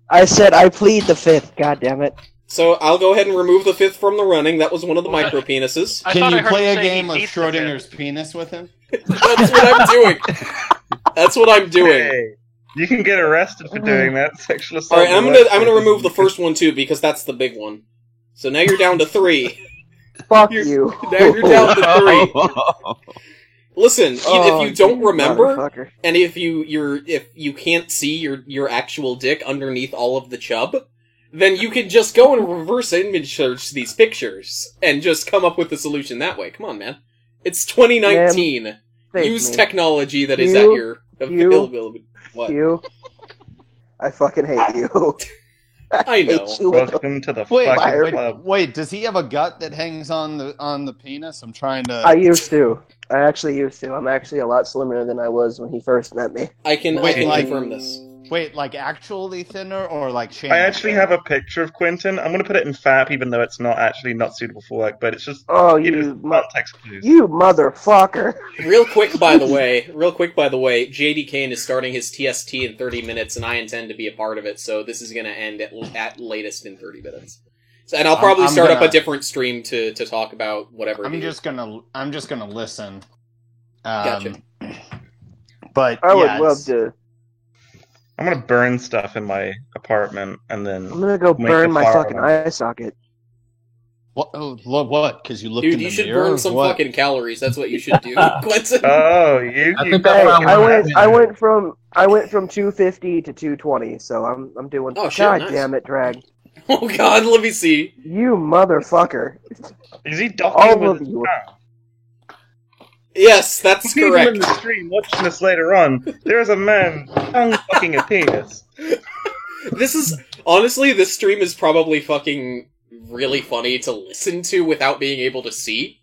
I said I plead the fifth. God damn it. So I'll go ahead and remove the fifth from the running. That was one of the micro penises. I Can thought I you heard play him a say he game of hates the fifth. Schrodinger's penis with him? That's what I'm doing. That's what I'm doing. Hey, you can get arrested for doing that. Sexual assault. All right, I'm gonna remove the first one too because that's the big one. So now you're down to 3. Fuck you. Now you're down to 3. Listen, Oh, if you don't remember, motherfucker. and if you can't see your actual dick underneath all of the chub, then you can just go and reverse image search these pictures and just come up with the solution that way. Come on, man. It's 2019. Thank Use me. technology that is You- at your you- availability. What? You. I fucking hate you. I know. hate you. Welcome to the Wait, fucking club. wait, does he have a gut that hangs on the penis? I'm trying to. I used to. I actually used to. I'm actually a lot slimmer than I was when he first met me. I can Wait, like- confirm this. Wait, like actually thinner or like I actually have a picture of Quentin. I'm going to put it in FAP, even though it's not suitable for work, but it's just Oh, context clues. you motherfucker. Real quick, by the way, JD Kane is starting his TST in 30 minutes, and I intend to be a part of it, so this is going to end at latest in 30 minutes. So, and I'll probably I'm start up gonna- a different stream to talk about whatever. I'm just gonna listen. Gotcha. But I would yeah, love it's- to. I'm going to burn stuff in my apartment and then. I'm gonna go make burn the my fire fucking alarm. eye socket. What? Oh, what? Because you looked Dude, in the you should mirror? burn some What? fucking calories. That's what you should do, Quentin. Oh, you. I you think got I Hey, found one. I went from 250 to 220, so I'm doing. Oh, shit, God nice. damn it, drag. Oh God, let me see. You motherfucker. Is he All docking of with his you. tongue? Yes, that's People in correct. the stream watching this later on, there's a man tongue fucking a penis. This is honestly, this stream is probably fucking really funny to listen to without being able to see.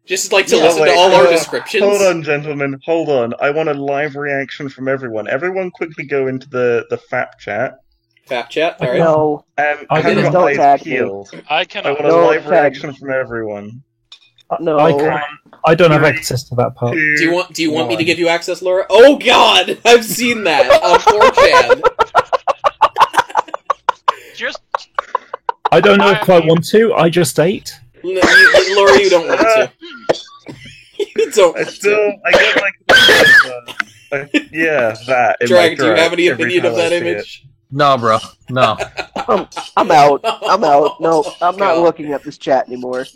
Just like to listen to all our descriptions. Hold on, gentlemen. Hold on. I want a live reaction from everyone. Everyone, quickly go into the FAP chat. FAP chat. All right. No. I Have didn't. your eyes tag me. peeled. I I cannot. want a No live tag. reaction from everyone. No. I don't have access to that part. Do you want me to give you access, Laura? Oh God, I've seen that on 4chan. Just I don't know if I want to. I just ate. No, Laura, you don't want to. You don't. I get like yeah, that. in my Drag, do you throat have any every opinion time of I that see image? No, bro. No. I'm out. I'm out. No, I'm not looking at this chat anymore.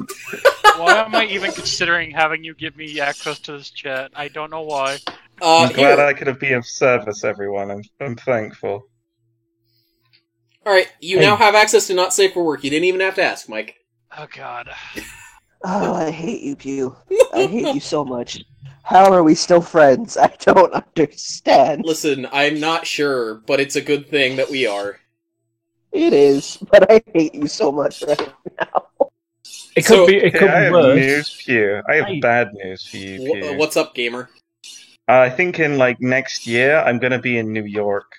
why am I even considering having you give me access to this chat? I don't know why. I'm glad Here. I could be of service, everyone. I'm thankful. All right, you now have access to Not Safe for Work. You didn't even have to ask, Mike. Oh God. Oh, I hate you, Pew. I hate you so much. How are we still friends? I don't understand. Listen, I'm not sure, but it's a good thing that we are. It is, but I hate you so much right now. It So- could be. It Hey, could I be have worse. news for you. I have Hey. bad news for you, Pew. What's up, gamer? I think in like next year, I'm gonna be in New York.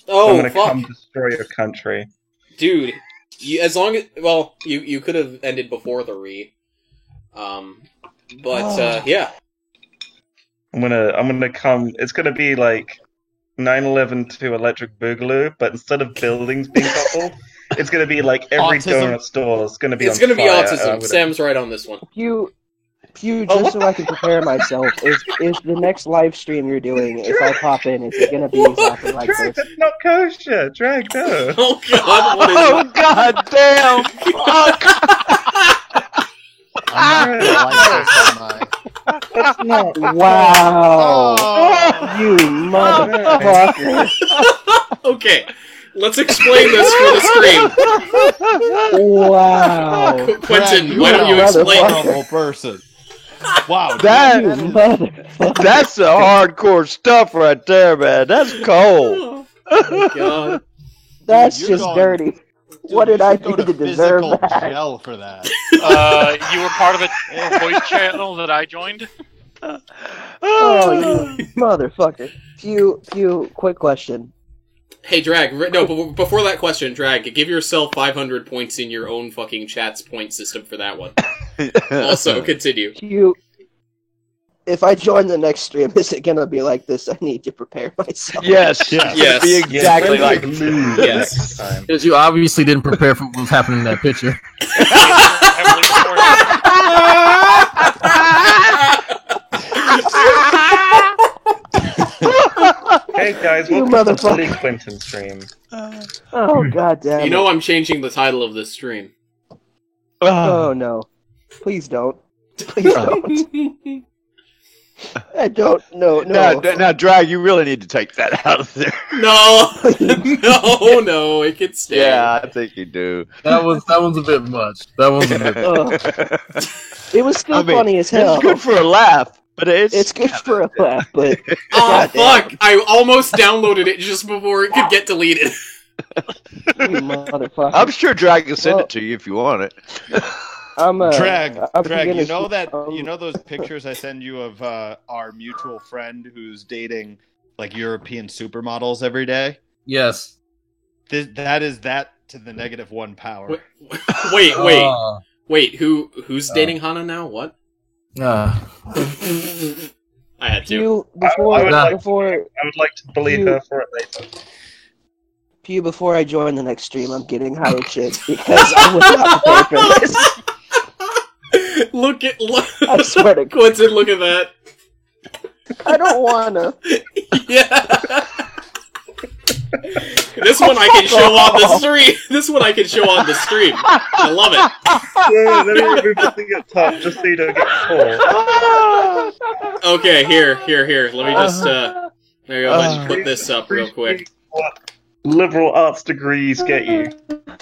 I'm Oh, gonna fuck. come destroy your country. Dude, as long as... Well, you could have ended before the re. But, yeah. I'm gonna come. It's gonna be like 9/11 to Electric Boogaloo, but instead of buildings being toppled, it's going to be like every Autism. donut store is going to be It's on going to be fire. autism. Sam's right on this one. Pew, just so I can prepare myself, is the next live stream you're doing, if I pop in, is it going to be exactly like Drag, this? that's not kosher. Drag, no. Oh God! What is Oh god damn! I'm not gonna like this on my... That's not. Wow! Oh. You motherfucker! Okay, let's explain this for the stream. Wow! Quentin, Drag, why don't you are a explain? horrible person. Wow, That You motherfucker! that's the hardcore stuff right there, man. That's cold. Oh God! That's You're just going- dirty. Dude, What did you I should go do to physical deserve that? jail for that? You were part of a voice channel that I joined. Oh, you motherfucker! Pew, quick question. Hey, Drag. No, but before that question, Drag, give yourself 500 points in your own fucking chat's point system for that one. Also, continue. Pew, if I join the next stream, is it gonna be like this? I need to prepare myself. Yes, Yes. Be exactly Yeah, like. lose Yes. next time. Because you obviously didn't prepare for what was happening in that picture. Heavily recorded. Hey guys, You welcome to the motherfucker. Billy Quentin stream. Oh god damn You it. know I'm changing the title of this stream. Oh no. Please don't. Please don't. I don't. No. Now, Drag, you really need to take that out of there. No, no, it can stay. Yeah, I think you do. That one's a bit much. That one's a bit. It was still I mean, funny as hell. It's good for a laugh, but It's good for a laugh, but Oh fuck! I almost downloaded it just before it could get deleted. you motherfucker. I'm sure Drag can send it to you if you want it. I'm Drag, I'm Drag, you beginning know to- that you know those pictures I send you of our mutual friend who's dating like European supermodels every day? Yes. That is that to the -1 power. Wait. Who's dating Hana now? What? I had to. Pew, I would before like to believe You- her for it later. Pew, before I join the next stream, I'm getting higher shit because I was not prepared for this. Look! I swear to Quentin, look at that. I don't wanna. Yeah. This one I can show on the stream. This one I can show on the stream. I love it. Yeah, let me remove the thing at top just so you don't get caught. Okay, here. Let me just there you go. Let's put this up real quick. What liberal arts degrees get you?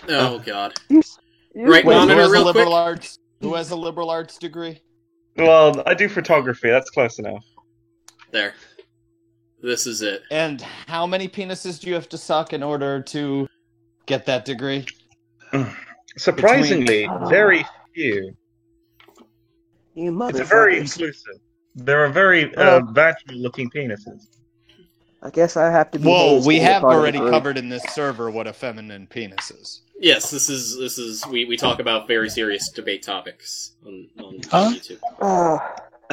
Oh God. Right, Who monitor has a real liberal quick. arts? Who has a liberal arts degree? Well, I do photography. That's close enough. There. This is it. And how many penises do you have to suck in order to get that degree? Surprisingly, very few. You motherfuckers. It's very inclusive. There are very vaginal-looking penises. I guess I have to be. Whoa, hazed we to be have part of the already group. covered in this server what a feminine penis is. Yes, this is we talk about very serious debate topics on Huh? YouTube.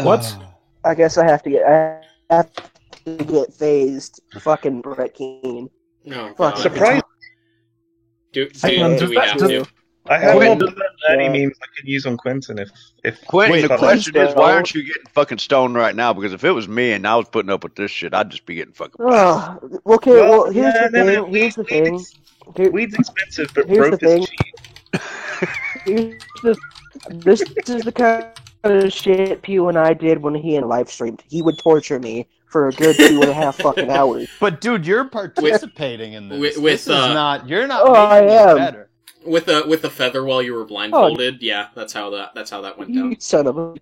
What? I guess I have to get phased. Fucking Brett Keane. No, Fuck. Surprise! Do Hang on, we have to? I have Quentin- more blood than any memes I could use on Quentin if Quentin, Wait, the question is, Quentin. why aren't you getting fucking stoned right now? Because if it was me and I was putting up with this shit, I'd just be getting fucking. Oh, okay. Well, here's the thing. Here's the thing. Here- weed's expensive, but Here's rope the thing. is cheap. This is the kind of shit Pew and I did when he and live streamed. He would torture me for a good 2.5 fucking hours. But dude, you're participating in this. with, This is not. You're not Oh, I making am. it better. With the feather while you were blindfolded. Yeah, that's how that went down. You son of a.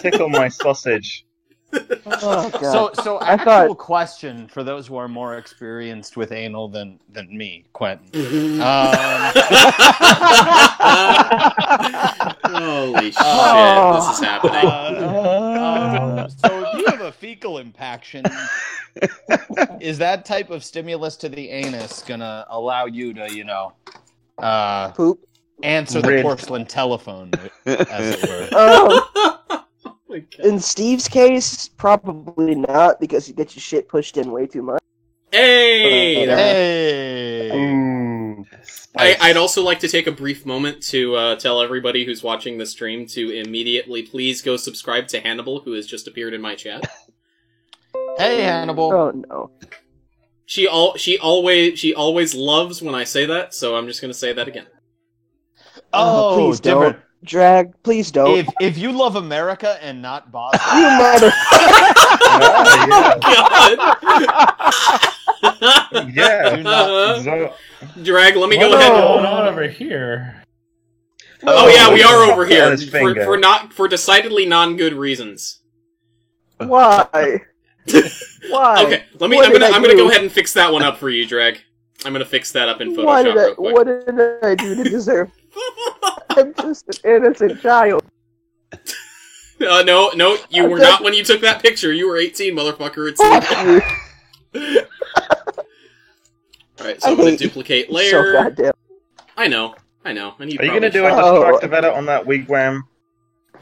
Tickle my sausage. Oh, God. So I actual thought- question for those who are more experienced with anal than me, Quentin. Holy shit! This is happening. So if you have a fecal impaction, is that type of stimulus to the anus gonna allow you to, Poop? answer the Rid. porcelain telephone, as it were? In Steve's case, probably not, because you get your shit pushed in way too much. Hey! Ooh, I'd also like to take a brief moment to tell everybody who's watching the stream to immediately please go subscribe to Hannibal, who has just appeared in my chat. Hey, Hannibal. Oh no. She always loves when I say that, so I'm just gonna say that again. Oh, please different. don't. Drag, please don't. If you love America and not Boston, You mother. Yeah. do not. Drag, let me What's go ahead. going on over here? Oh yeah, we are over here Got his finger. for decidedly non-good reasons. Why? Why? Okay, I'm What did I gonna do? go ahead and fix that one up for you, Drag. I'm gonna fix that up in What Photoshop real quick. What did I do to deserve? I'm just an innocent child. No, you were not when you took that picture. You were 18, motherfucker. It's Alright, so I'm gonna duplicate layer. So goddamn. I know. And you Are you going to do a Oh. destructive edit on that wigwam?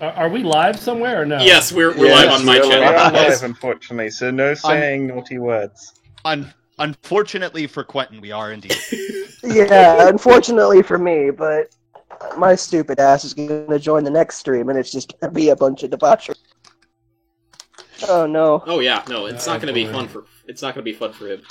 Are we live somewhere or no? Yes, we're live on my We channel. are live, unfortunately, so no saying naughty words. Unfortunately for Quentin, we are indeed. Yeah, unfortunately for me, but my stupid ass is gonna join the next stream, and it's just gonna be a bunch of debauchery. Oh no. Oh yeah, no, it's not gonna be fun for him.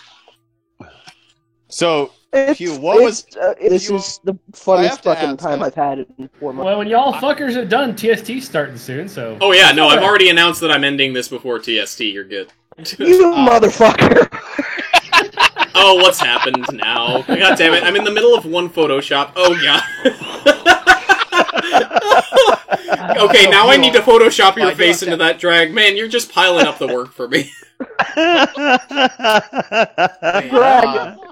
So, It's, Hugh, what was this is the funniest fucking time I've had in 4 months. Well, when y'all fuckers are done, TST's starting soon, so. Oh yeah, no, I've already announced that I'm ending this before TST. You're good. You motherfucker! Oh, what's happened now? God damn it! I'm in the middle of one Photoshop. Oh god. Okay, now I need to Photoshop your face into that drag. Man, you're just piling up the work for me.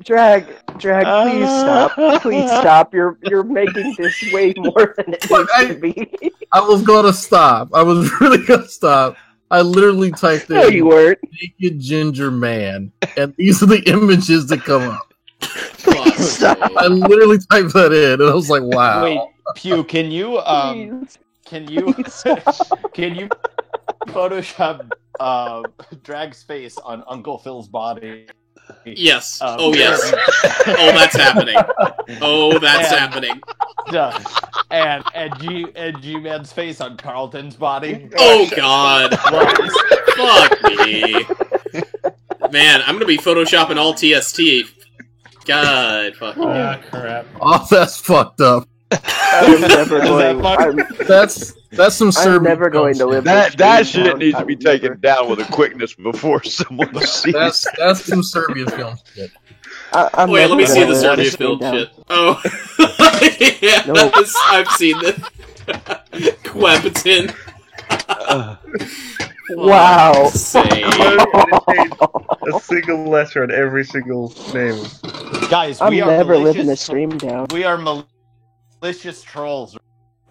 Drag, please stop. Please stop. You're making this way more than it needs to be. I was gonna stop. I was really gonna stop. I literally typed in No, you weren't. naked ginger man, and these are the images that come up. I literally typed that in, and I was like, "Wow." Wait, Pew, can you Photoshop Drag's face on Uncle Phil's body? Yes. Yes. Oh, that's happening. Oh, that's happening. And G-Man's face on Carlton's body. Oh god. Fuck me. Man, I'm gonna be photoshopping all TST. God, fucking Oh, crap. Oh, that's fucked up. I'm never going. That's some I'm Serbian never going to live. That this shit down. needs to be taken down with a quickness before someone sees. That's some Serbian film shit. I'm Wait, let never me see gonna the live Serbia this film down. shit. Oh. Yeah, No. I've seen this. Quapitin. Wow. A single letter in every single name. Guys, I'm we are never malicious living this stream down. We are malicious trolls.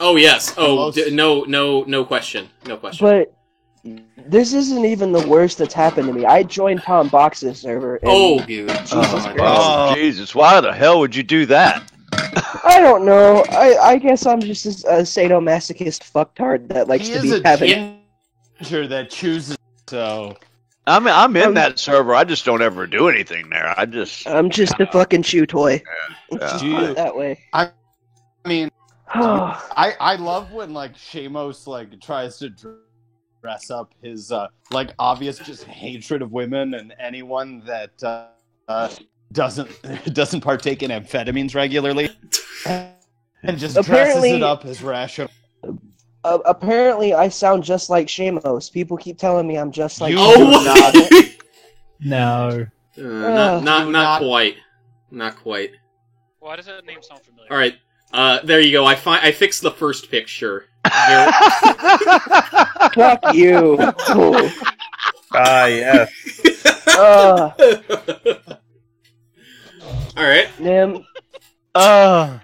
Oh yes. Oh, no question. No question. But this isn't even the worst that's happened to me. I joined Tom Box's server. And Oh, Jesus Christ. Oh, Jesus. Why the hell would you do that? I don't know. I guess I'm just a sadomasochist fucktard that likes He to is be a having. ginger that chooses so. I'm in that server. I just don't ever do anything there. I'm just a fucking chew toy. Just Do put you- it that way. I mean, I love when like Shamos like tries to dress up his like obvious just hatred of women and anyone that doesn't partake in amphetamines regularly, and just dresses Apparently- it up as rational. Apparently, I sound just like Shamos. People keep telling me I'm just like. You Shamos. do No. Not quite. Not quite. Why does that name sound familiar? All right. There you go. I fixed the first picture. Fuck you. Ooh. Ah, yes. All right. Nim, A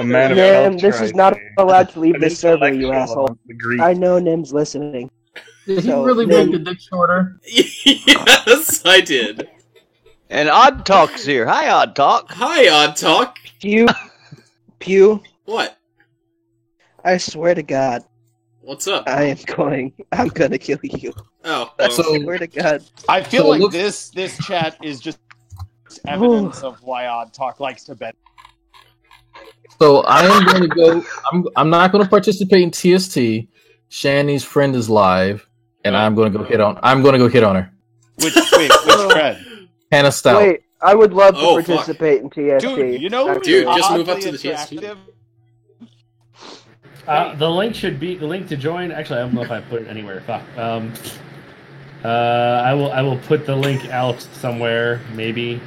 man of Nim, culture, this is I not see. allowed to leave An this server, you intellectual asshole. among the Greeks. I know Nim's listening. Did he So, really Nim, make the dick shorter? Yes, I did. And Odd Talk's here. Hi, Odd Talk. Hi, Odd Talk. Pew, What? I swear to God, What's up? I'm gonna kill you. Oh, I well. swear to God. I feel So like look- this chat is just evidence of why Odd Talk likes to bet. So I am going to go. I'm not going to participate in TST. Shani's friend is live, and I'm going to go hit on. I'm going to go hit on her. Which friend? Hannah Stout. Wait, I would love to Oh, fuck. participate in TST. Dude, you know, actually. Dude, just move up oddly to the TST. attractive? The link should be the link to join. Actually, I don't know if I put it anywhere. Fuck. I will put the link out somewhere. Maybe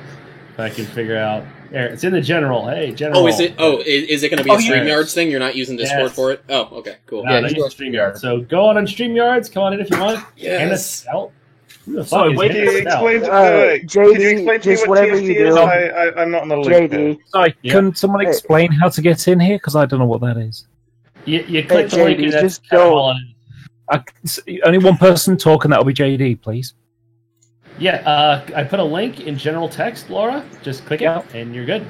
if I can figure out. There, it's in the general. Hey, general. Oh, is it? Oh, is it going to be a StreamYards thing? You're not using Discord Yes. for it? Oh, okay, cool. No, no, use StreamYards. So go on StreamYards. Come on in if you want. Yes. Hannah Stout. Who the fuck Sorry, is wait, Hannah can you Stout? explain to JD, can you explain to me just what whatever TST you is? do. I'm not on the link. JD. Sorry, Yeah. can someone explain how to get in here? Because I don't know what that is. You click the link JD, and that's just kind of don't- all it is. Only one person talk, and that'll be JD, please. Yeah, I put a link in general text, Laura. Just click it, and you're good.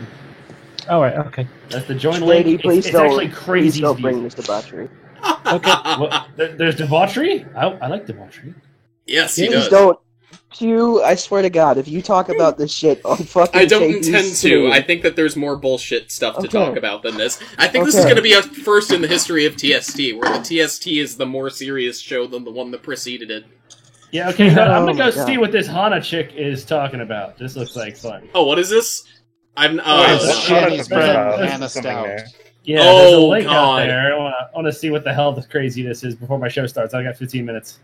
All right, okay. That's the join link. JD, please it's don't. actually Please crazy. don't to bring use. this debauchery. Okay. Well, there's debauchery. I like debauchery. Yes, he Please does. don't. Q, I swear to God, if you talk about this shit on fucking I don't JD's intend to. stream- I think that there's more bullshit stuff to Okay. talk about than this. I think this is Okay. going to be a first in the history of TST, where the TST is the more serious show than the one that preceded it. Yeah. Okay. I'm Oh gonna my go God. see what this Hana chick is talking about. This looks like fun. Oh, what is this? I'm. It's Shani's there's friend, a- Hannah Stout. Yeah, there's a Oh, link God. out there. I want to see what the hell the craziness is before my show starts. I got 15 minutes.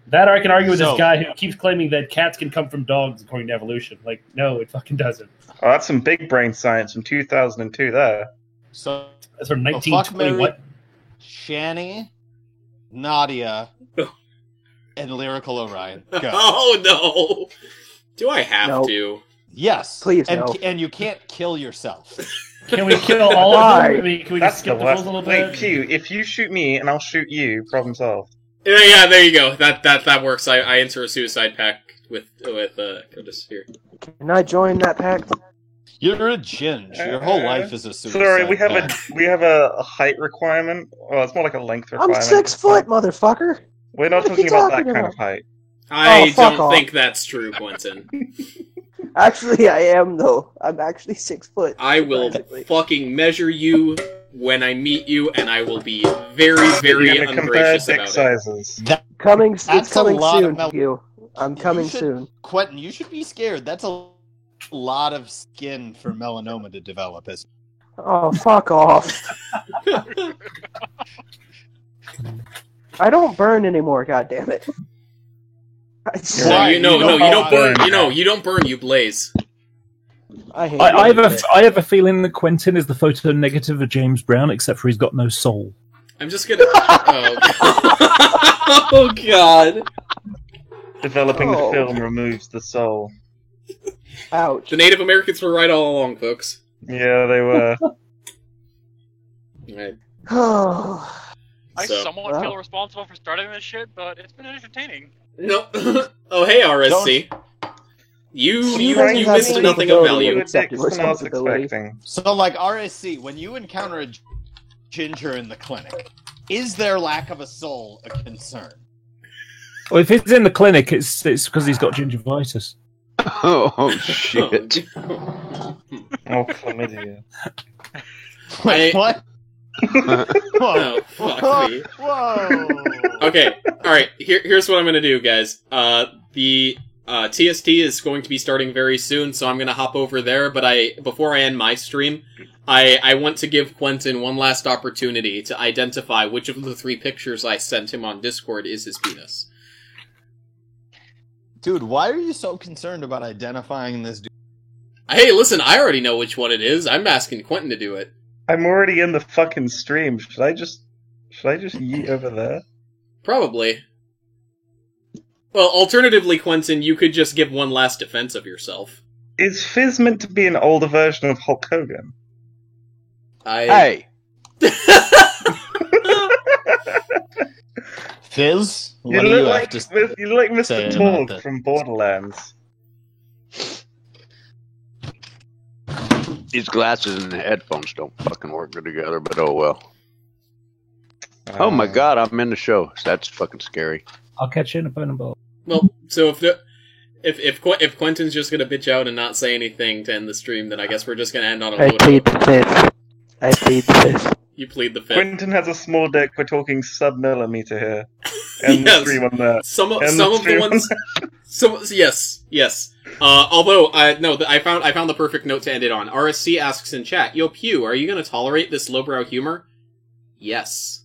That or I can argue with So- this guy who keeps claiming that cats can come from dogs according to evolution. Like, no, it fucking doesn't. Oh, that's some big brain science from 2002 there. So That's from fuck 1920. Mary, What? Shani, Nadia, and Lyrical Orion. Go. Oh no! Do I have No. to? Yes, Please, and no. and you can't kill yourself. Can we kill all of Why? them? I mean, can we That's just skip the the worst. rules a little Wait, bit? Q, if you shoot me and I'll shoot you, problem solved. Yeah, there you go. That works. I enter a suicide pact with Curtis here. Can I join that pact? You're a ginge. Your whole life is a suicide. Sorry, we have pact. a height requirement. Well, it's more like a length I'm requirement. 6 foot, motherfucker. We're not What are you talking about that talking kind about? of height. I Oh, fuck don't off. think that's true, Quentin. Actually, I am though. I'm actually 6 foot. I will surprisingly. fucking measure you when I meet you, and I will be very, very You're gonna compare ungracious dick about it. sizes. Coming. That's It's coming a lot of soon. Q. I'm coming You should- soon. Quentin, you should be scared. That's a lot of skin for melanoma to develop. As Oh, fuck off. I don't burn anymore. God damn it. No, Right, you don't burn. burn. You don't burn. You blaze. I hate. I you. have a feeling that Quentin is the photo negative of James Brown, except for he's got no soul. I'm just gonna. Oh god. Developing Oh. the film removes the soul. Ouch. The Native Americans were right all along, folks. Yeah, they were. Right. Oh. I So- somewhat Wow. feel responsible for starting this shit, but it's been entertaining. No. Oh, hey, RSC. You Frank has missed the nothing of capability value. of accepting Dicks than I was responsibility. expecting. so, like RSC, when you encounter a ginger in the clinic, is their lack of a soul a concern? Well, if he's in the clinic, it's because he's got gingivitis. Oh shit! Oh, chlamydia. Wait, what? Oh, fuck me. Whoa! Okay, alright, here's what I'm gonna do, guys. The TST is going to be starting very soon, so I'm gonna hop over there, but before I end my stream, I want to give Quentin one last opportunity to identify which of the 3 pictures I sent him on Discord is his penis. Dude, why are you so concerned about identifying this dude? Hey, listen, I already know which one it is. I'm asking Quentin to do it. I'm already in the fucking stream. Should I just yeet over there? Probably. Well, alternatively, Quentin, you could just give one last defense of yourself. Is Fizz meant to be an older version of Hulk Hogan? Hey, Fizz? You What do you look have like to you look like say Mr. about Torg that? from Borderlands. these glasses and the headphones don't fucking work good together, but oh well. Oh my god, I'm in the show. That's fucking scary. I'll catch you in a phone ball. Well, so if Quentin's just gonna bitch out and not say anything to end the stream, then I guess we're just gonna end on a I load. plead the fifth. I plead the fifth. You plead the fifth. Quentin has a small dick. We're talking sub-millimeter here. End the Yes. stream on that. Some of End the stream on ones. Yes. Although I found the perfect note to end it on. RSC asks in chat, "Yo Pew, are you gonna tolerate this lowbrow humor?" Yes.